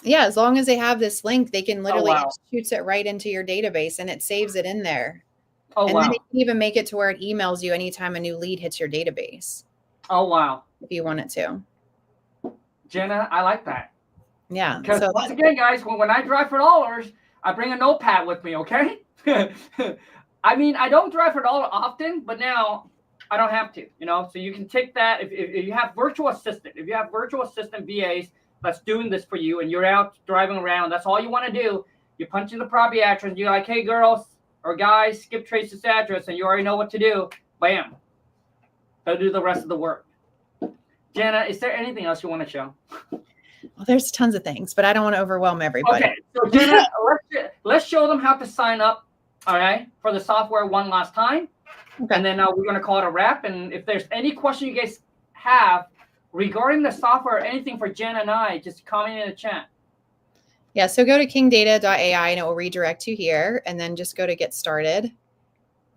Yeah, as long as they have this link, they can literally shoots it right into your database and it saves it in there. And then it can even make it to where it emails you anytime a new lead hits your database. Oh, wow. If you want it to. Jenna, I like that. Yeah. Because once again, guys, when I drive for $, I bring a notepad with me, okay? I mean, I don't drive for $1 often, but now I don't have to, so you can take that. If you have virtual assistant, VAs that's doing this for you and you're out driving around, that's all you want to do. You punch in the property address and you're like, hey, girls or guys, skip Trace's address, and you already know what to do. Bam. They'll do the rest of the work. Jenna, is there anything else you want to show? Well, there's tons of things, but I don't want to overwhelm everybody. Okay, so Jenna, let's show them how to sign up. All right, for the software one last time. Okay. And then we're going to call it a wrap. And if there's any question you guys have regarding the software or anything for Jen and I, just comment in the chat. Yeah, so go to kingdata.ai and it will redirect you here. And then just go to get started.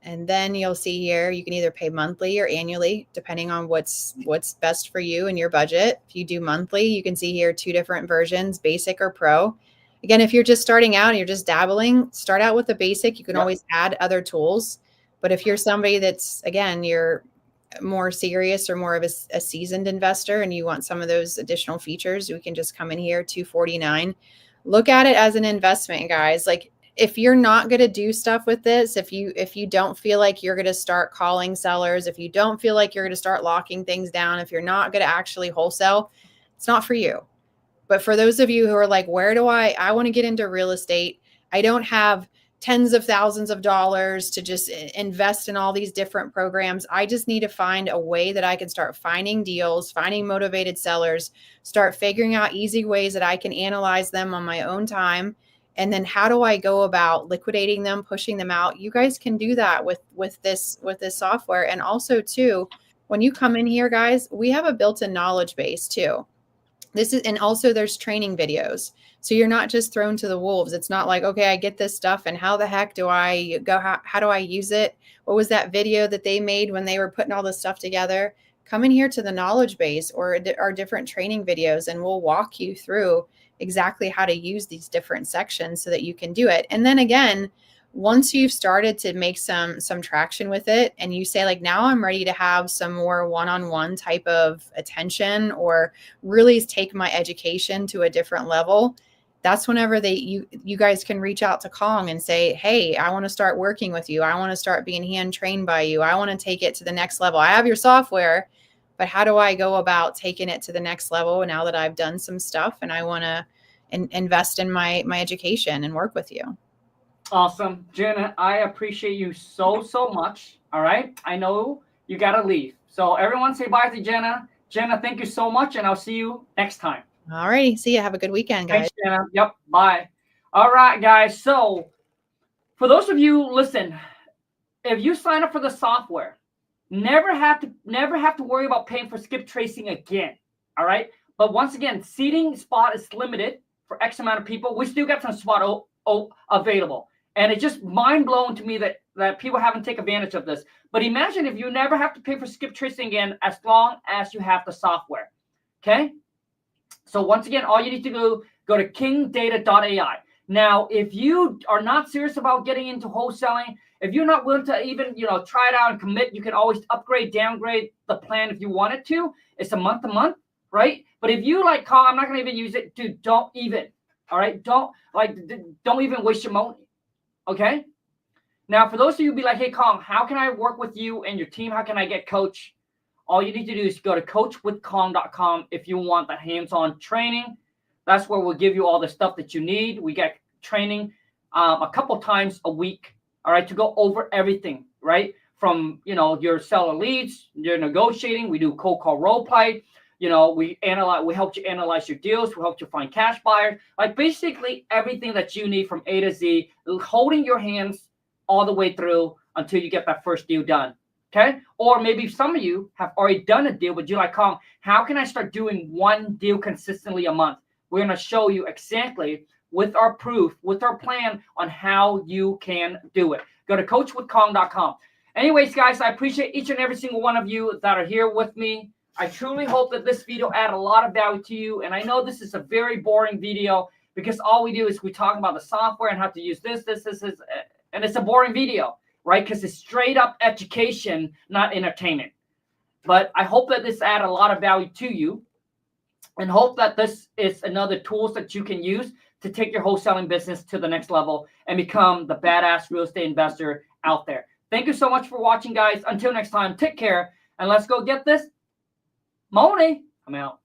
And then you'll see here, you can either pay monthly or annually, depending on what's best for you and your budget. If you do monthly, you can see here 2 different versions, basic or pro. Again, if you're just starting out and you're just dabbling, start out with the basic. You can always add other tools. But if you're somebody that's, again, you're more serious or more of a seasoned investor and you want some of those additional features, we can just come in here, $249. Look at it as an investment, guys. Like, if you're not going to do stuff with this, if you don't feel like you're going to start calling sellers, if you don't feel like you're going to start locking things down, if you're not going to actually wholesale, it's not for you. But for those of you who are like, where do I want to get into real estate? I don't have tens of thousands of dollars to just invest in all these different programs. I just need to find a way that I can start finding deals, finding motivated sellers, start figuring out easy ways that I can analyze them on my own time. And then how do I go about liquidating them, pushing them out? You guys can do that with this software. And also too, when you come in here, guys, we have a built-in knowledge base too. And also there's training videos. So you're not just thrown to the wolves. It's not like, okay, I get this stuff and how the heck do I go? How do I use it? What was that video that they made when they were putting all this stuff together? Come in here to the knowledge base or our different training videos, and we'll walk you through exactly how to use these different sections so that you can do it. And then again, once you've started to make some traction with it and you say like, now I'm ready to have some more one-on-one type of attention or really take my education to a different level, that's whenever you guys can reach out to Khang and say, hey, I want to start working with you. I want to start being hand trained by you. I want to take it to the next level. I have your software, but how do I go about taking it to the next level now that I've done some stuff and I want to invest in my education and work with you? Awesome. Jenna, I appreciate you so much. All right. I know you got to leave. So everyone say bye to Jenna. Jenna, thank you so much. And I'll see you next time. All righty. See you. Have a good weekend, guys. Thanks, Jenna. Yep. Bye. All right, guys. So for those of you, listen, if you sign up for the software, never have to worry about paying for skip tracing again. All right. But once again, seating spot is limited for X amount of people. We still got some spot available. And it's just mind-blowing to me that people haven't taken advantage of this. But imagine if you never have to pay for skip tracing again as long as you have the software. Okay? So once again, all you need to do, go to kingdata.ai. Now, if you are not serious about getting into wholesaling, if you're not willing to even, try it out and commit, you can always upgrade, downgrade the plan if you wanted to. It's a month-to-month, right? But if you like, Khang, I'm not going to even use it, dude, don't even. All right? Don't even waste your money. Okay? Now, for those of you who be like, hey, Khang, how can I work with you and your team? How can I get coach? All you need to do is go to coachwithkhang.com if you want the hands-on training. That's where we'll give you all the stuff that you need. We get training a couple times a week, all right, to go over everything, right? From, your seller leads, your negotiating. We do cold call role play. We help you analyze your deals. We help you find cash buyers. Like basically everything that you need from A to Z, holding your hands all the way through until you get that first deal done. Okay? Or maybe some of you have already done a deal, but you're like, Khang, how can I start doing one deal consistently a month? We're going to show you exactly with our proof, with our plan on how you can do it. Go to coachwithkhang.com. Anyways, guys, I appreciate each and every single one of you that are here with me. I truly hope that this video added a lot of value to you. And I know this is a very boring video because all we do is we talk about the software and how to use this, and it's a boring video, right? Because it's straight up education, not entertainment. But I hope that this added a lot of value to you and hope that this is another tools that you can use to take your wholesaling business to the next level and become the badass real estate investor out there. Thank you so much for watching, guys. Until next time, take care, and let's go get this money. I'm out.